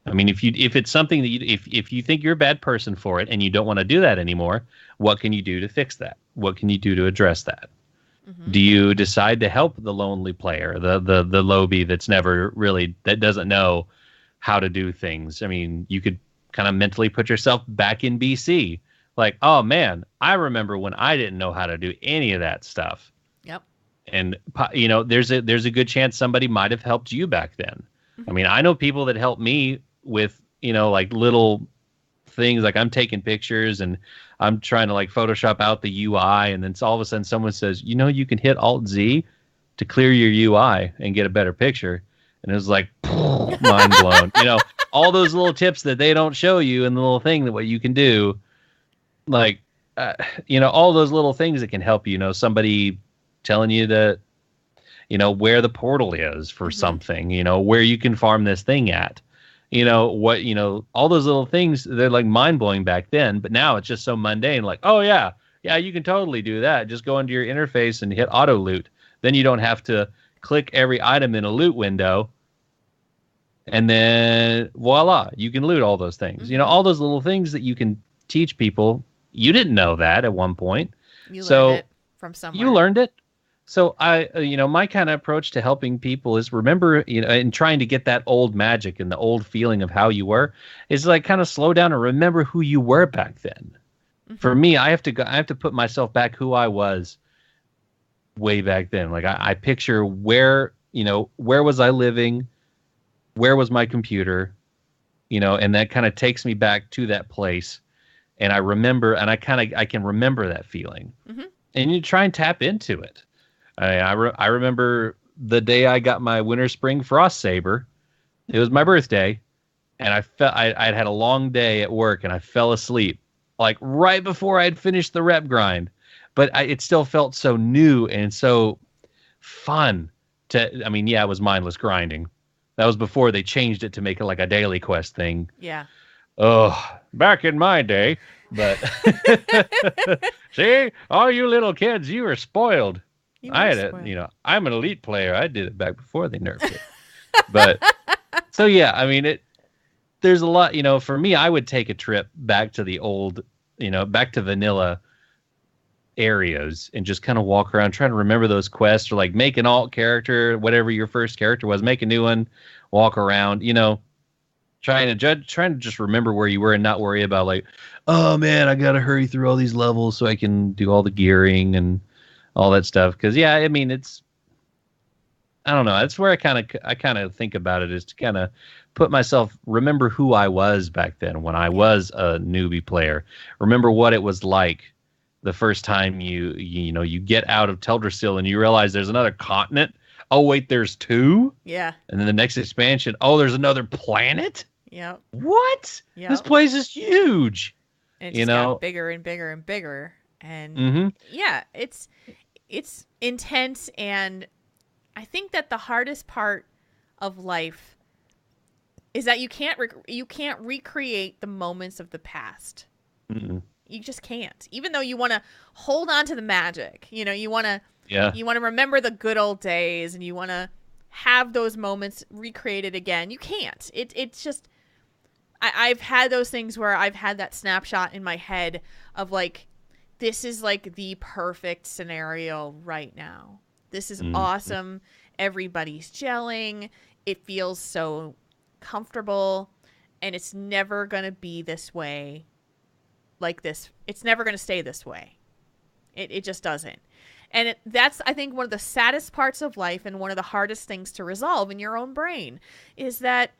I mean, if it's something that if you think you're a bad person for it and you don't want to do that anymore, what can you do to fix that? What can you do to address that? Mm-hmm. Do you decide to help the lonely player, the lowbie that doesn't know how to do things? I mean, you could kind of mentally put yourself back in BC. Like, oh man, I remember when I didn't know how to do any of that stuff. Yep. And there's a good chance somebody might have helped you back then. Mm-hmm. I mean, I know people that helped me with, like little things, like I'm taking pictures and I'm trying to like Photoshop out the UI, and then all of a sudden someone says, you can hit Alt Z to clear your UI and get a better picture. And it was like, mind blown. All those little tips that they don't show you, and the little thing that what you can do, like, all those little things that can help you. Somebody telling you that, where the portal is for something, where you can farm this thing at, all those little things, they're like mind blowing back then, but now it's just so mundane. Like, oh yeah, you can totally do that. Just go into your interface and hit auto loot. Then you don't have to click every item in a loot window. And then voila, you can loot all those things. Mm-hmm. All those little things that you can teach people. You didn't know that at one point. You learned it from somewhere. You learned it. So my kind of approach to helping people is remember, and trying to get that old magic and the old feeling of how you were, is like kind of slow down and remember who you were back then. Mm-hmm. For me, I have to put myself back who I was way back then. Like I picture where was I living? Where was my computer? And that kind of takes me back to that place. And I remember, and I can remember that feeling. Mm-hmm. And you try and tap into it. I remember the day I got my Winter Spring Frost Saber. It was my birthday, and I'd had a long day at work, and I fell asleep like right before I'd finished the rep grind. But it still felt so new and so fun. It was mindless grinding. That was before they changed it to make it like a daily quest thing. Yeah. Oh, back in my day. But see, all you little kids, you were spoiled. I'm an elite player. I did it back before they nerfed it. But so yeah, there's a lot. For me, I would take a trip back to the old, back to vanilla areas and just kind of walk around, trying to remember those quests, or like make an alt character, whatever your first character was, make a new one, walk around, trying to just remember where you were and not worry about like, oh man, I got to hurry through all these levels so I can do all the gearing and all that stuff. Cause it's, I don't know. That's where I kind of think about it, is to kind of remember who I was back then when I was a newbie player. Remember what it was like the first time you get out of Teldrassil and you realize there's another continent. Oh wait, there's two? Yeah. And then the next expansion, oh, there's another planet? Yeah. What? Yep. This place is huge. And it just got bigger and bigger and bigger. And yeah, it's intense, and I think that the hardest part of life is that you can't recreate the moments of the past. Mm-hmm. You just can't. Even though you want to hold on to the magic, you want to remember the good old days, and you want to have those moments recreated again. You can't. It's just, I've had those things where I've had that snapshot in my head of like, this is like the perfect scenario right now. This is awesome. Everybody's gelling. It feels so comfortable, and it's never going to be this way. Like this, it's never going to stay this way. It just doesn't. And that's, I think, one of the saddest parts of life, and one of the hardest things to resolve in your own brain, is that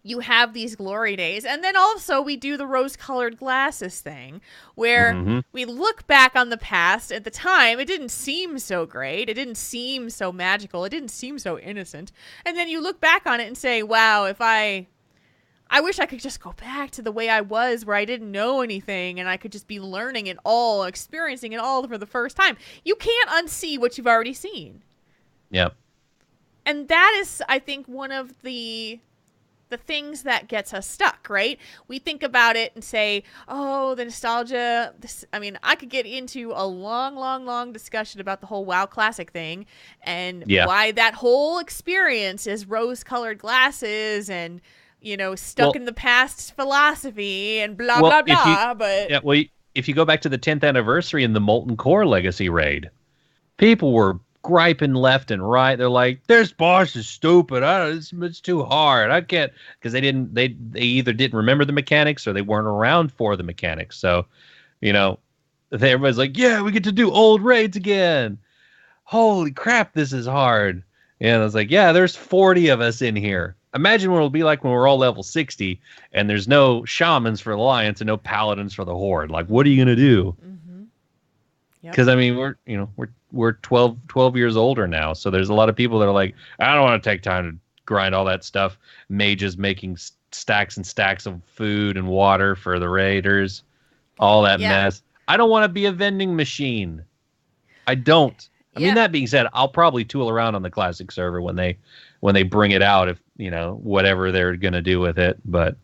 you have these glory days, and then also we do the rose-colored glasses thing, where we look back on the past. At the time, it didn't seem so great. It didn't seem so magical. It didn't seem so innocent. And then you look back on it and say, wow, if I I wish I could just go back to the way I was, where I didn't know anything and I could just be learning it all, experiencing it all for the first time. You can't unsee what you've already seen. Yep. And that is, I think, one of the things that gets us stuck, right? We think about it and say, oh, the nostalgia. I could get into a long discussion about the whole WoW Classic thing and why that whole experience is rose-colored glasses and, stuck in the past philosophy and blah, blah, blah. If you go back to the 10th anniversary in the Molten Core Legacy raid, people were griping left and right. They're like, "This boss is stupid. It's too hard. I can't," because they either didn't remember the mechanics or they weren't around for the mechanics. So, everybody's like, "Yeah, we get to do old raids again. Holy crap, this is hard." And I was like, "Yeah, there's 40 of us in here. Imagine what it'll be like when we're all level 60 and there's no shamans for the Alliance and no paladins for the Horde. Like, what are you gonna do?" Because we're 12 years older now, so there's a lot of people that are like, I don't want to take time to grind all that stuff. Mages making stacks and stacks of food and water for the raiders, all that mess. I don't want to be a vending machine. I don't. I mean, that being said, I'll probably tool around on the classic server when they bring it out, if whatever they're gonna do with it, but.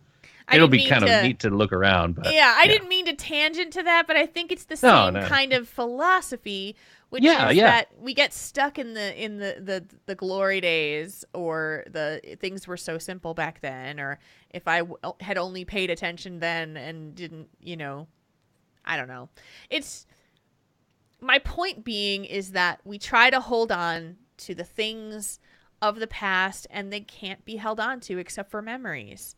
It'll be kind of neat to look around. But, I didn't mean to tangent to that, but I think it's the same kind of philosophy, which is that we get stuck in the glory days, or the things were so simple back then, or if I had only paid attention then and didn't, I don't know. It's my point being is that we try to hold on to the things of the past, and they can't be held on to except for memories.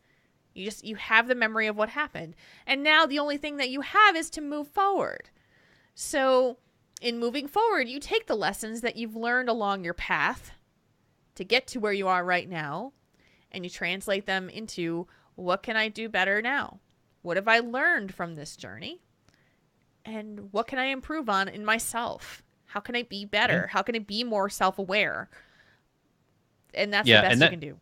You have the memory of what happened. And now the only thing that you have is to move forward. So in moving forward, you take the lessons that you've learned along your path to get to where you are right now, and you translate them into, what can I do better now? What have I learned from this journey? And what can I improve on in myself? How can I be better? How can I be more self-aware? And that's the best you can do.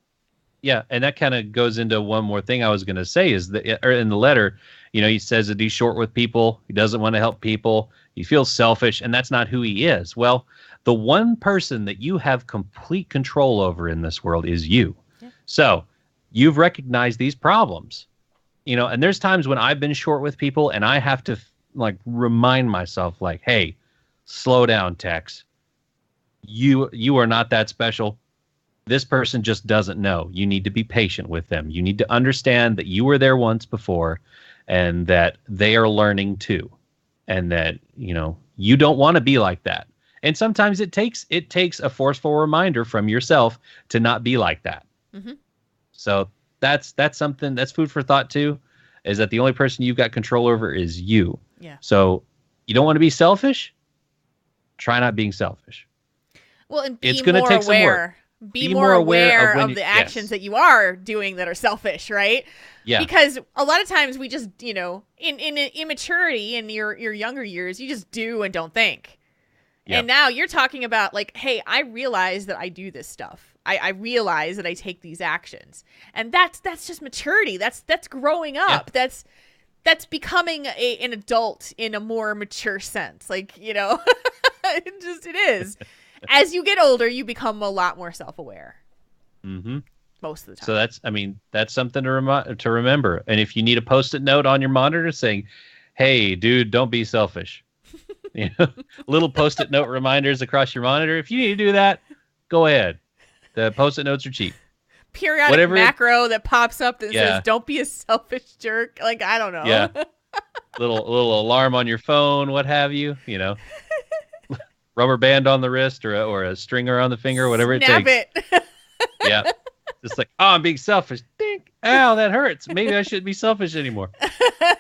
Yeah, and that kind of goes into one more thing I was going to say is that in the letter, he says that he's short with people. He doesn't want to help people. He feels selfish, and that's not who he is. Well, the one person that you have complete control over in this world is you. Yeah. So you've recognized these problems, and there's times when I've been short with people and I have to remind myself hey, slow down, Tex. You are not that special. This person just doesn't know. You need to be patient with them. You need to understand that you were there once before and that they are learning too. And that, you don't want to be like that. And sometimes it takes a forceful reminder from yourself to not be like that. Mm-hmm. So that's something that's food for thought too, is that the only person you've got control over is you. Yeah. So you don't want to be selfish? Try not being selfish. Well, and it's going to take some work. Be more aware of the actions that you are doing that are selfish, right? Yeah. Because a lot of times we just, in immaturity in your younger years, you just do and don't think. Yep. And now you're talking about hey, I realize that I do this stuff. I realize that I take these actions. And that's just maturity. That's growing up. Yeah. That's becoming an adult in a more mature sense. It is. As you get older, you become a lot more self-aware. Mm-hmm. Most of the time. So that's something to remember. And if you need a Post-it note on your monitor saying, "Hey, dude, don't be selfish," little Post-it note reminders across your monitor. If you need to do that, go ahead. The Post-it notes are cheap. Periodic macro that pops up that says, "Don't be a selfish jerk." I don't know. Yeah. little alarm on your phone, what have you? Rubber band on the wrist or a stringer on the finger, whatever Snap it takes. It. Yeah. Just I'm being selfish. Dink. Ow, that hurts. Maybe I shouldn't be selfish anymore.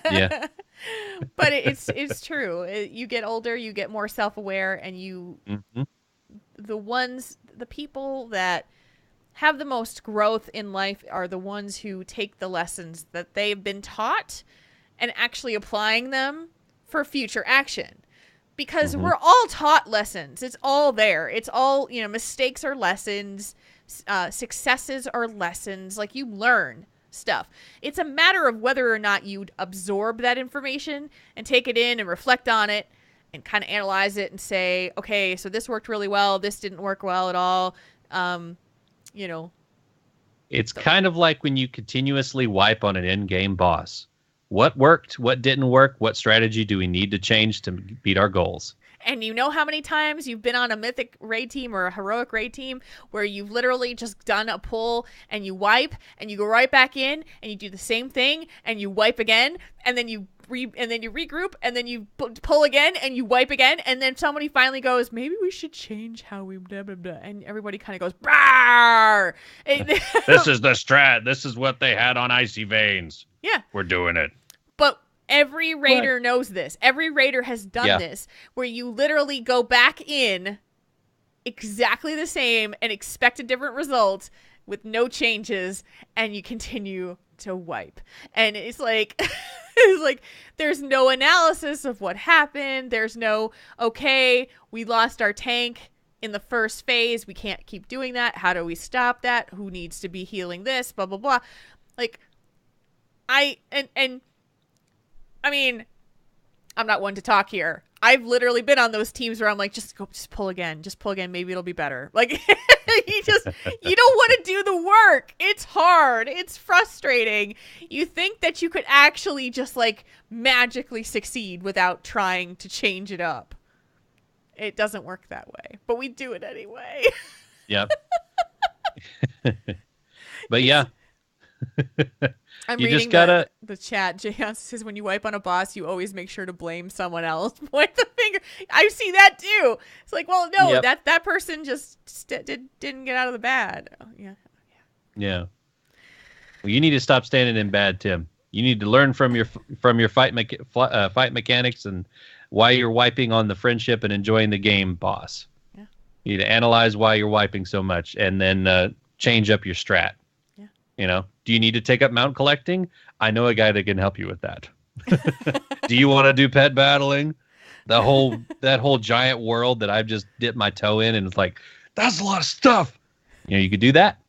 Yeah. But it's true. You get older, you get more self-aware, and the people that have the most growth in life are the ones who take the lessons that they've been taught and actually applying them for future action. Because we're all taught lessons. It's all there. It's all, mistakes are lessons. Successes are lessons. You learn stuff. It's a matter of whether or not you'd absorb that information and take it in and reflect on it and kind of analyze it and say, okay, so this worked really well. This didn't work well at all. You know, It's kind of like when you continuously wipe on an in-game boss. What worked? What didn't work? What strategy do we need to change to beat our goals? and you know how many times you've been on a mythic raid team or a heroic raid team where you've literally just done a pull and you wipe and you go right back in and you do the same thing and you wipe again and then you regroup and then you pull again and you wipe again and then somebody finally goes, maybe we should change how we blah blah blah, and everybody kind of goes, "Rawr!" This is the strat. This is what they had on Icy Veins. Yeah, we're doing it. but every raider knows this. Every raider has done this, where you literally go back in exactly the same and expect a different result with no changes, and you continue to wipe. And it's like, it's like there's no analysis of what happened. There's no, okay, we lost our tank in the first phase. We can't keep doing that. How do we stop that? Who needs to be healing this? Blah, blah, blah. Like, I mean, I'm not one to talk here. I've literally been on those teams where I'm like, just pull again. Maybe it'll be better. Like, you don't want to do the work. It's hard. It's frustrating. You think that you could actually just like magically succeed without trying to change it up. It doesn't work that way, but we do it anyway. Yep. But yeah. I'm you reading just gotta the chat. Jayon says when you wipe on a boss, you always make sure to blame someone else. Point the finger. I see that too. It's like, well, no, that person just didn't get out of the bad. Oh, yeah. Well, you need to stop standing in bad, Tim. You need to learn from your fight mechanics and why you're wiping on the friendship and enjoying the game, boss. Yeah. You need to analyze why you're wiping so much and then change up your strat. You know, do you need to take up mount collecting? I know a guy that can help you with that. Do you want to do pet battling? That whole giant world that I've just dipped my toe in, and it's like, that's a lot of stuff. You know, you could do that.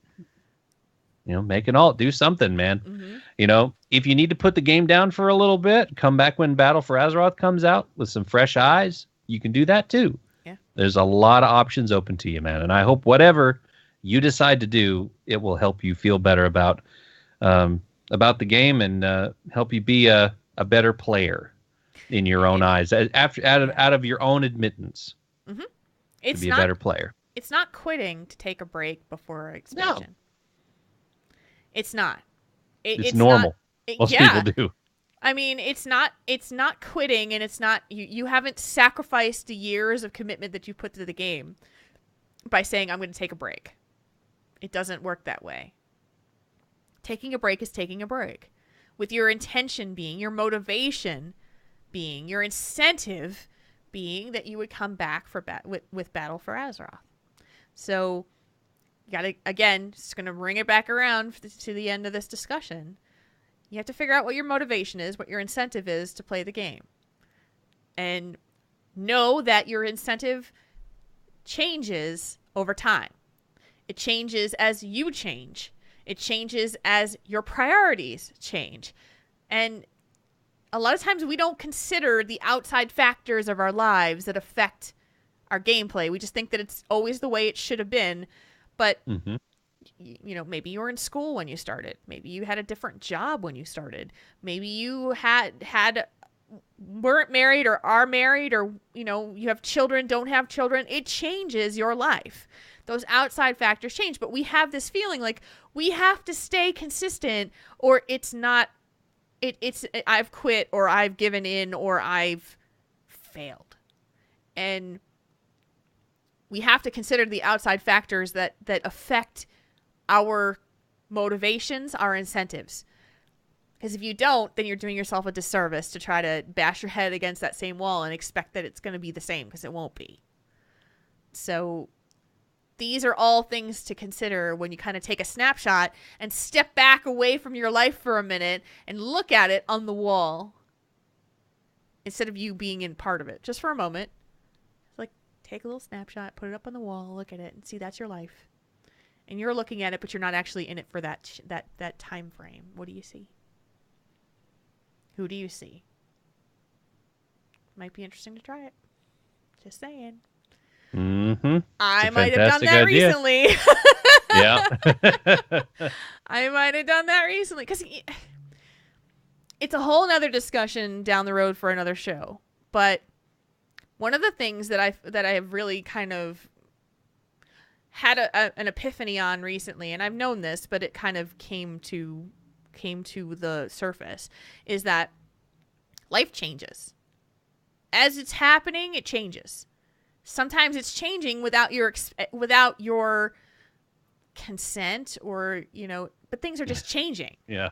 You know, make an alt, do something, man. Mm-hmm. You know, if you need to put the game down for a little bit, come back when Battle for Azeroth comes out with some fresh eyes. You can do that too. Yeah. There's a lot of options open to you, man. And I hope whatever you decide to do, it will help you feel better about the game and help you be a better player in your own eyes, out of your own admittance. Mm-hmm. To be a better player. It's not quitting to take a break before expansion. No. It's not. It's normal. Most people do. I mean, it's not quitting, and it's not you haven't sacrificed the years of commitment that you put to the game by saying I'm going to take a break. It doesn't work that way. Taking a break is taking a break, with your intention being, your motivation being, your incentive being that you would come back for with Battle for Azeroth. So, you gotta, again, just gonna bring it back around to the end of this discussion. You have to figure out what your motivation is, what your incentive is to play the game, and know that your incentive changes over time. It changes as you change. It changes as your priorities change. And a lot of times we don't consider the outside factors of our lives that affect our gameplay. We just think that it's always the way it should have been. But, you know, maybe you were in school when you started. Maybe you had a different job when you started. Maybe you weren't married or are married, or, you know, you have children, don't have children. It changes your life. Those outside factors change, but we have this feeling like we have to stay consistent, or it's not, it's I've quit, or I've given in, or I've failed. And we have to consider the outside factors that affect our motivations, our incentives. Because if you don't, then you're doing yourself a disservice to try to bash your head against that same wall and expect that it's going to be the same, because it won't be. So these are all things to consider when you kind of take a snapshot and step back away from your life for a minute and look at it on the wall instead of you being in part of it. Just for a moment. Like, take a little snapshot, put it up on the wall, look at it, and see that's your life. and you're looking at it, but you're not actually in it for that time frame. What do you see? Who do you see? Might be interesting to try it. Just saying. Mm-hmm. I might have done that idea. recently. Yeah. I might have done that recently, because it's a whole nother discussion down the road for another show. But one of the things that I have really kind of had an epiphany on recently, and I've known this, but it kind of came to the surface, is that life changes. As it's happening, it changes. Sometimes it's changing without your consent, or, but things are just changing. Yeah.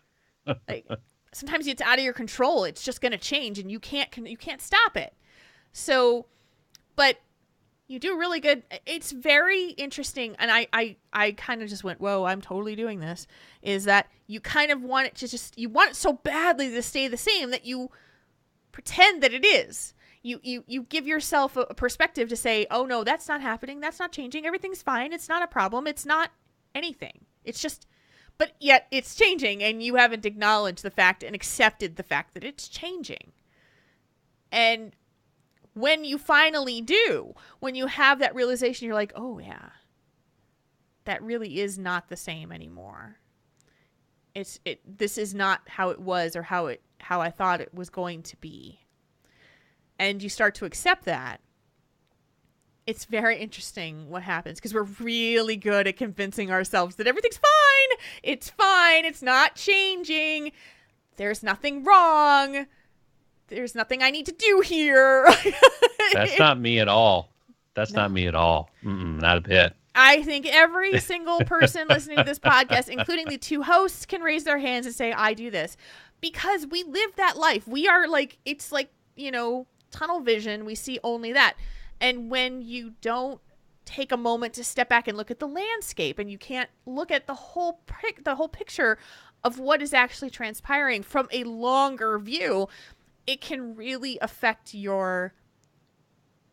Like, sometimes it's out of your control. It's just going to change, and you can't stop it. So, but you do really good. It's very interesting. And I kind of just went, whoa, I'm totally doing this. Is that you kind of want it to you want it so badly to stay the same that you pretend that it is. You give yourself a perspective to say, oh no, that's not happening. That's not changing. Everything's fine. It's not a problem. It's not anything. It's just, but yet it's changing, and you haven't acknowledged the fact and accepted the fact that it's changing. And when you finally do, when you have that realization, you're like, oh yeah, that really is not the same anymore. This is not how it was, or how I thought it was going to be. And you start to accept that. It's very interesting what happens, because we're really good at convincing ourselves that everything's fine. It's fine. It's not changing. There's nothing wrong. There's nothing I need to do here. That's not me at all. That's not me at all. Not a bit. I think every single person listening to this podcast, including the two hosts, can raise their hands and say, I do this. Because we live that life. We are like, it's like, tunnel vision. We see only that. And when you don't take a moment to step back and look at the landscape, and you can't look at the whole picture of what is actually transpiring from a longer view, it can really affect your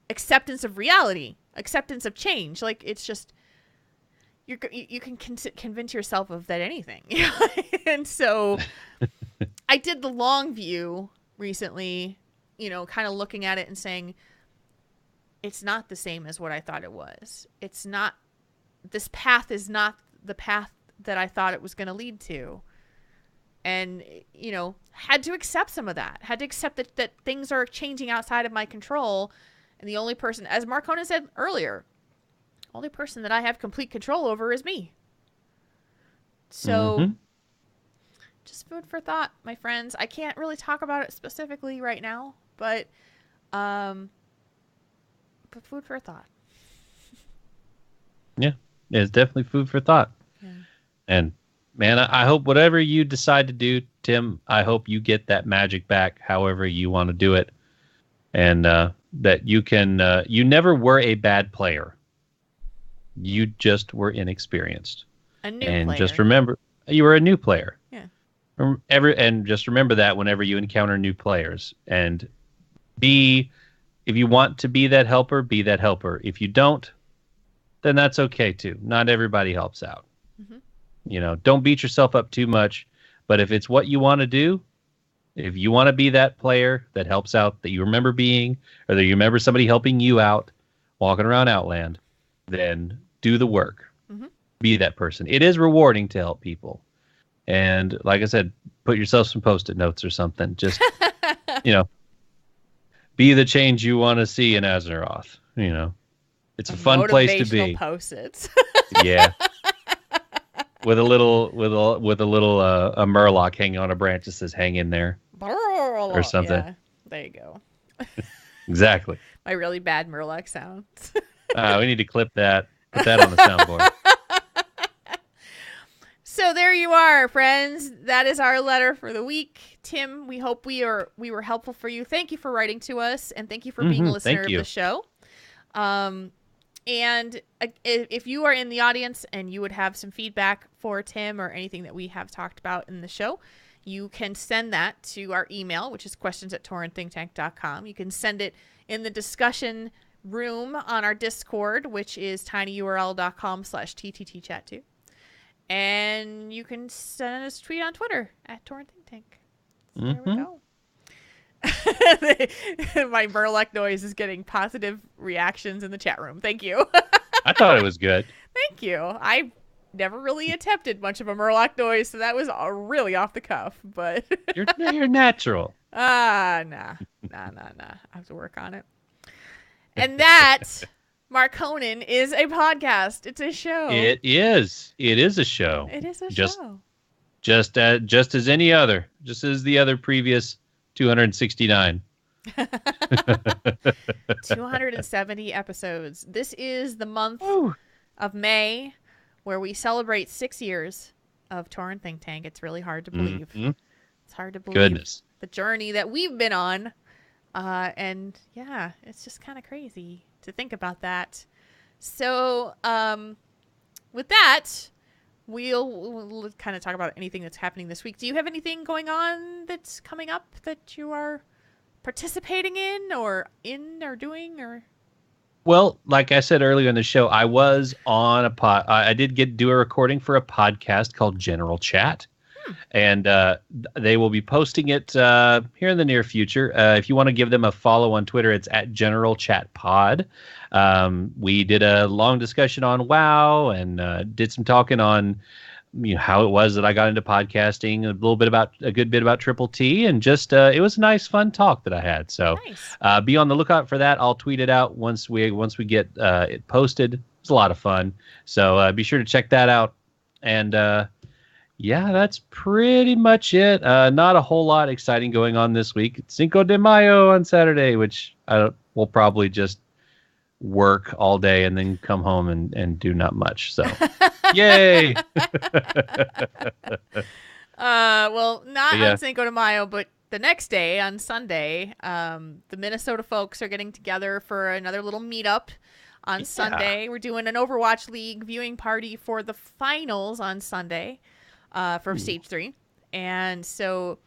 acceptance of reality, acceptance of change. Like, it's just, you can convince yourself of that anything. And so I did the long view recently, kind of looking at it and saying, it's not the same as what I thought it was. It's not, this path is not the path that I thought it was going to lead to. And, had to accept some of that. Had to accept that things are changing outside of my control. And the only person, as Marcona said earlier, only person that I have complete control over is me. So, just food for thought, my friends. I can't really talk about it specifically right now, but food for thought. Yeah, it's definitely food for thought. Yeah. And man, I hope whatever you decide to do, Tim, I hope you get that magic back however you want to do it. And that you can, you never were a bad player. You just were inexperienced. A new player. Just remember, you were a new player. Yeah. And just remember that whenever you encounter new players. And if you want to be that helper, be that helper. If you don't, then that's okay too. Not everybody helps out. Don't beat yourself up too much. But if it's what you want to do, if you want to be that player that helps out, that you remember being, or that you remember somebody helping you out walking around Outland, then do the work. Be that person. It is rewarding to help people. And like I said, put yourself some Post-it notes or something. Just, be the change you want to see in Azeroth. It's a fun place to be. Post-its. Yeah. With a little a murloc hanging on a branch that says "hang in there" or something. Yeah, there you go. Exactly. My really bad murloc sounds. We need to clip that. Put that on the soundboard. So there you are, friends. That is our letter for the week. Tim, we hope we were helpful for you. Thank you for writing to us, and thank you for being a listener of the show. And if you are in the audience and you would have some feedback for Tim or anything that we have talked about in the show, you can send that to our email, which is questions@taurenthinktank.com. You can send it in the discussion room on our Discord, which is tinyurl.com/tttchat2. And you can send us a tweet on Twitter at Tauren Think Tank. So there we go. My Murloc noise is getting positive reactions in the chat room. Thank you. I thought it was good. Thank you. I never really attempted much of a Murloc noise, so that was really off the cuff. But You're natural. Nah. I have to work on it. And that, Mark Conan, is a podcast. It's a show. It is. It is a show. It is a show. Just as any other. Just as the other previous 269. 270 episodes. This is the month of May where we celebrate 6 years of Tauren Think Tank. It's really hard to believe. Mm-hmm. It's hard to believe Goodness. the journey that we've been on. And yeah, it's just kind of crazy to think about that. So with that, we'll kind of talk about anything that's happening this week. Do you have anything going on that's coming up that you are participating in or doing or? Well, like I said earlier in the show, I was on I did do a recording for a podcast called General Chat. And they will be posting it here in the near future. If you want to give them a follow on Twitter, it's at General Chat Pod. We did a long discussion on WoW and did some talking on how it was that I got into podcasting, a good bit about Triple T, and just it was a nice, fun talk that I had. So nice. Be on the lookout for that. I'll tweet it out once we get it posted. It's a lot of fun. So be sure to check that out. And yeah, that's pretty much it. Not a whole lot exciting going on this week. It's Cinco de Mayo on Saturday, which we'll probably just work all day and then come home and do not much. So, yay! Well, not on Cinco de Mayo, but the next day, on Sunday, the Minnesota folks are getting together for another little meetup. On Sunday, we're doing an Overwatch League viewing party for the finals on Sunday. For Stage 3. And so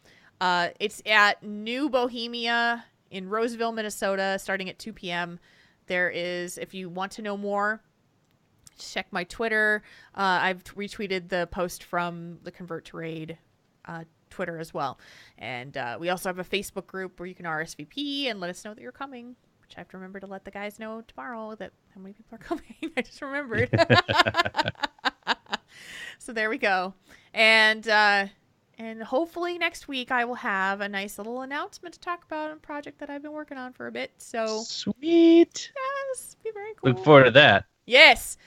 it's at New Bohemia in Roseville, Minnesota, starting at 2 p.m. There is, if you want to know more, check my Twitter. I've retweeted the post from the Convert to Raid Twitter as well. And we also have a Facebook group where you can RSVP and let us know that you're coming, which I have to remember to let the guys know tomorrow that how many people are coming. I just remembered. So there we go. And hopefully next week I will have a nice little announcement to talk about a project that I've been working on for a bit. So sweet. Yes, be very cool. Look forward to that. Yes.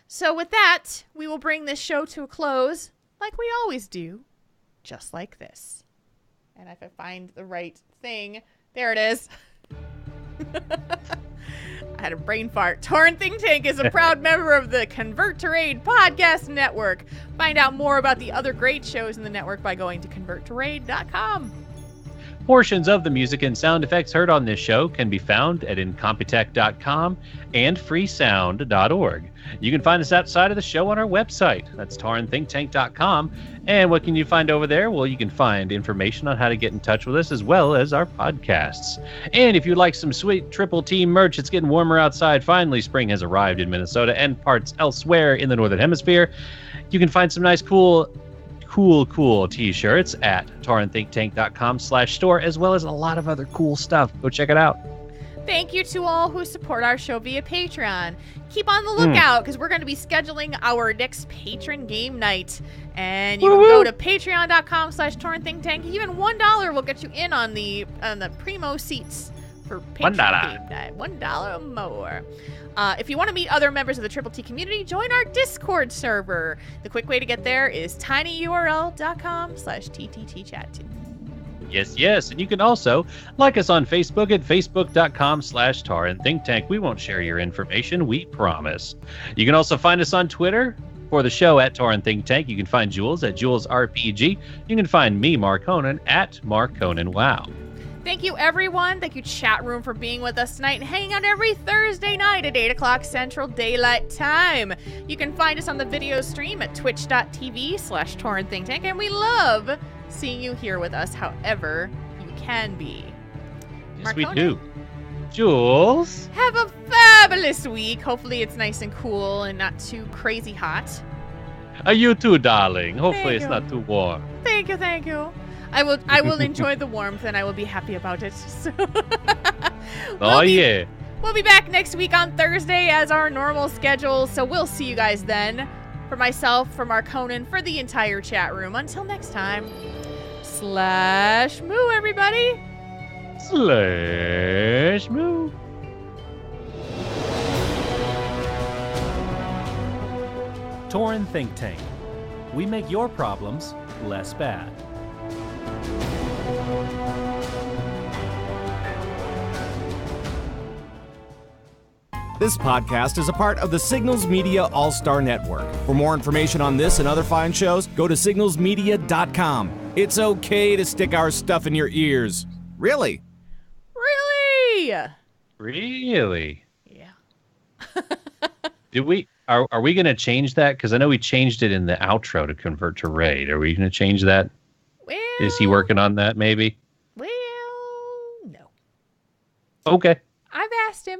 So with that, we will bring this show to a close like we always do, just like this. And if I find the right thing, there it is. I had a brain fart. Tauren Think Tank is a proud member of the Convert to Raid podcast network. Find out more about the other great shows in the network by going to converttoraid.com. Portions of the music and sound effects heard on this show can be found at incompetech.com and freesound.org. You can find us outside of the show on our website. That's taurenthinktank.com. And what can you find over there? Well, you can find information on how to get in touch with us as well as our podcasts. And if you'd like some sweet Triple T merch, it's getting warmer outside. Finally, spring has arrived in Minnesota and parts elsewhere in the Northern Hemisphere. You can find some nice, cool t-shirts at taurenthinktank.com/store, as well as a lot of other cool stuff. Go check it out. Thank you to all who support our show via Patreon. Keep on the lookout because we're going to be scheduling our next patron game night. And you can go to patreon.com/TaurenThinkTank. Even $1 will get you in on the primo seats for patron game night. $1 or more. If you want to meet other members of the Triple T community, join our Discord server. The quick way to get there is tinyurl.com/tttchat2. Yes. And you can also like us on Facebook at facebook.com/Tauren Think Tank. We won't share your information, we promise. You can also find us on Twitter for the show at Tauren Think Tank. You can find Jules at Jules RPG. You can find me, Mark Conan, at Mark Conan Wow. Thank you, everyone. Thank you, chat room, for being with us tonight and hanging out every Thursday night at 8 o'clock Central Daylight Time. You can find us on the video stream at twitch.tv/Tauren Think Tank, and we love seeing you here with us however you can be. Yes, we do. Jules? Have a fabulous week. Hopefully it's nice and cool and not too crazy hot. You too, darling. Hopefully Thank it's you. not too warm. Thank you. I will enjoy the warmth and I will be happy about it. So Yeah. We'll be back next week on Thursday as our normal schedule. So we'll see you guys then. For myself, for Mark Conan, for the entire chat room. Until next time. /moo, everybody. /moo. Tauren Think Tank. We make your problems less bad. This podcast is a part of the Signals Media All-Star Network. For more information on this and other fine shows, go to signalsmedia.com. It's okay to stick our stuff in your ears. Really? Really? Yeah. Are we going to change that? Because I know we changed it in the outro to convert to raid. Are we going to change that? Well, Is he working on that, maybe? Well, no. Okay. I've asked him.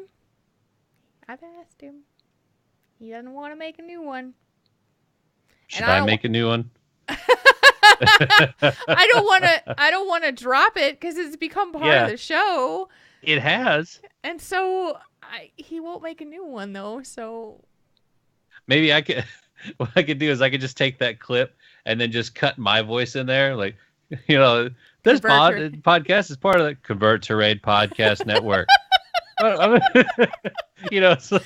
He doesn't want to make a new one. Should I make a new one? I don't want to drop it because it's become part of the show. It has. And so he won't make a new one though. So maybe I could. What I could do is I could just take that clip and then just cut my voice in there, like, this podcast is part of the Convert to Raid Podcast Network. It's like,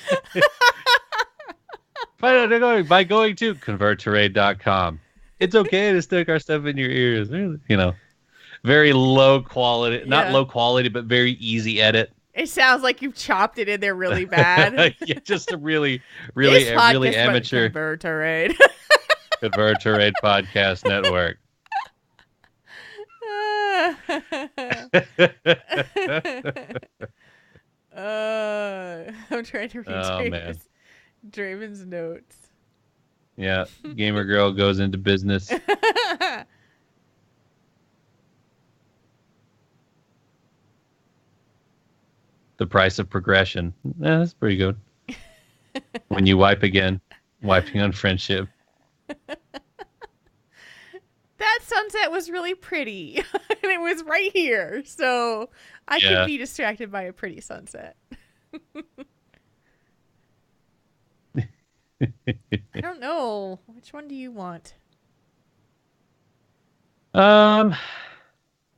by going to converttoraid.com. It's okay to stick our stuff in your ears. Very low quality, not low quality, but very easy edit. It sounds like you've chopped it in there really bad. Yeah, just a really amateur Convert to Raid. Convert to Raid Podcast Network. I'm trying to read Draven's notes. Yeah, Gamer Girl goes into business. The price of progression. Yeah, that's pretty good. When you wipe again, wiping on friendship. That sunset was really pretty. And it was right here. So I could be distracted by a pretty sunset. I don't know. Which one do you want?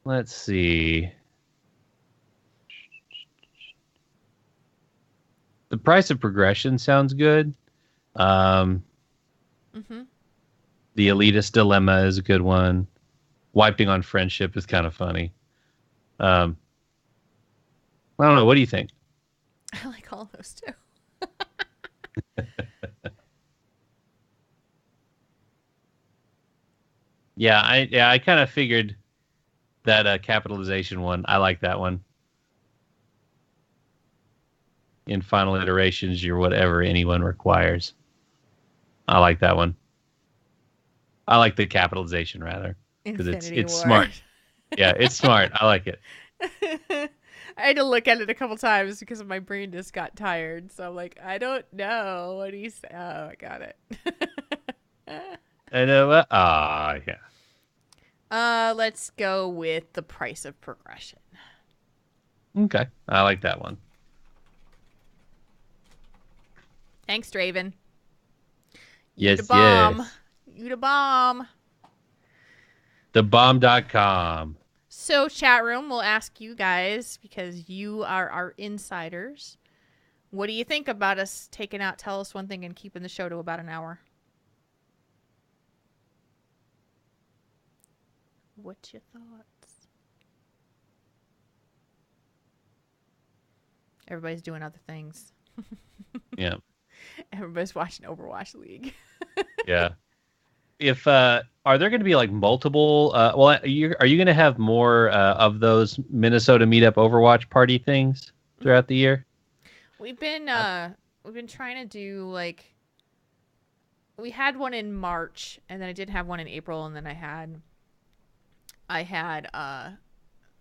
Let's see. The price of progression sounds good. The elitist dilemma is a good one. Wiping on friendship is kind of funny. I don't know. What do you think? I like all those too. I kind of figured that capitalization one. I like that one. In final iterations, you're whatever anyone requires. I like that one. I like the capitalization rather because it's smart. Yeah, it's smart. I like it. I had to look at it a couple times because my brain just got tired. So I'm like, I don't know what he said. Oh, I got it. I know. Yeah. Let's go with the price of progression. Okay, I like that one. Thanks, Draven. Yes. You the bomb. Thebomb.com. So, chat room, we'll ask you guys, because you are our insiders, what do you think about us taking out Tell Us One Thing and keeping the show to about an hour? What's your thoughts? Everybody's doing other things. Yeah. Everybody's watching Overwatch League. Yeah. If are there going to be like multiple? Are you going to have more of those Minnesota meetup Overwatch party things throughout the year? We've been trying to do like, we had one in March, and then I did have one in April, and then I had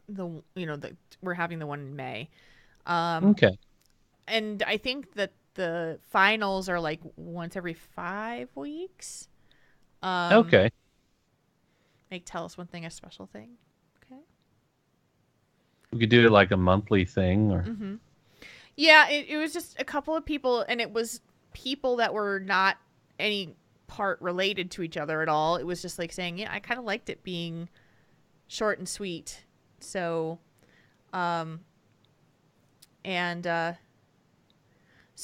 we're having the one in May. Okay. and I think that the finals are like once every 5 weeks. Okay. Make Tell Us One Thing a special thing. Okay. We could do it like a monthly thing, or Yeah, it was just a couple of people, and it was people that were not any part related to each other at all. It was just like saying, yeah, I kind of liked it being short and sweet. So, so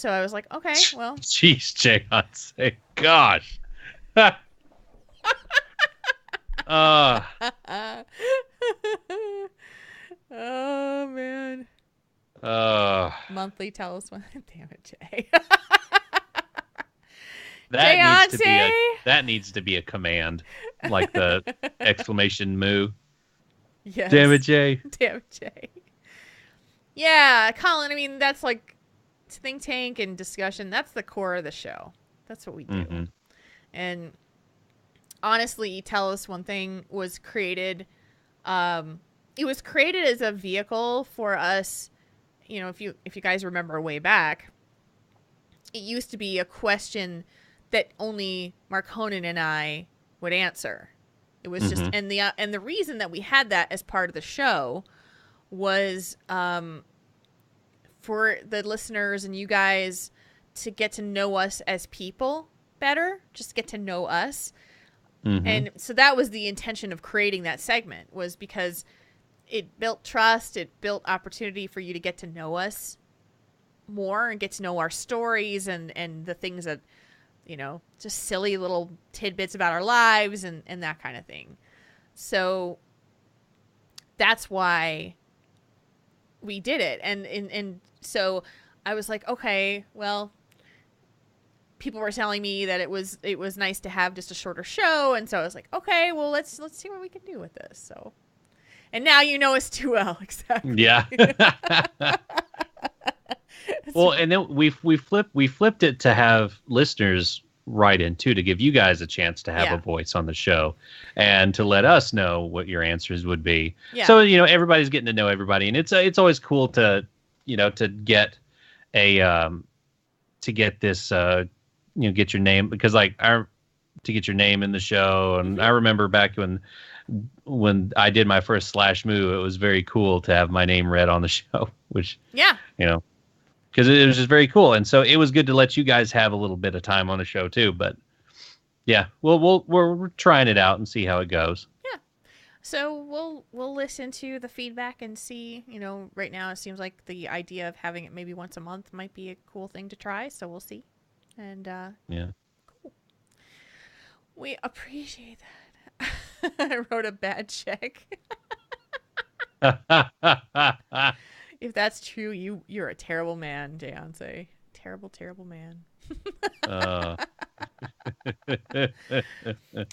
I was like, okay, well. Jeez, Jay, gosh. Oh man. Monthly Tell Us One. Damn it, Jay. That needs to be a command, like the exclamation moo. Yes. Damn it, Jay. Damn it, Jay. Yeah, Colin. I mean, that's like think tank and discussion. That's the core of the show. That's what we do. Mm-hmm. And honestly, Tell Us One Thing was created. It was created as a vehicle for us. You know, if you guys remember way back, it used to be a question that only Marconin and I would answer. It was just, and the reason that we had that as part of the show was for the listeners and you guys to get to know us as people better, just get to know us. And so that was the intention of creating that segment, was because it built trust, it built opportunity for you to get to know us more and get to know our stories and the things that, you know, just silly little tidbits about our lives and that kind of thing. So that's why we did it. And so I was like, okay, well, people were telling me that it was nice to have just a shorter show. And so I was like, okay, well, let's see what we can do with this. So, and now you know us too well. Exactly. Yeah. Well, and then we flipped it to have listeners write in too, to give you guys a chance to have a voice on the show and to let us know what your answers would be. Yeah. So, you know, everybody's getting to know everybody, and it's always cool to, you know, to get a to get this you know, get your name, because like to get your name in the show. And I remember back when I did my first Slash Moo, it was very cool to have my name read on the show, which, you know, because it was just very cool. And so it was good to let you guys have a little bit of time on the show too. But yeah, we're trying it out and see how it goes. Yeah. So we'll listen to the feedback and see, you know, right now it seems like the idea of having it maybe once a month might be a cool thing to try. So we'll see. And yeah. Cool. We appreciate that. I wrote a bad check. If that's true, you're a terrible man, Deontay. Terrible, terrible man. All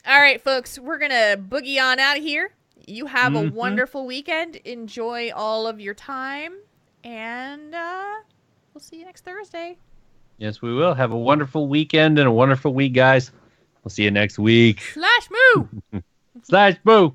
right, folks, we're gonna boogie on out of here. You have a wonderful weekend. Enjoy all of your time, and we'll see you next Thursday. Yes, we will. Have a wonderful weekend and a wonderful week, guys. We'll see you next week. Slash Moo! Slash Moo!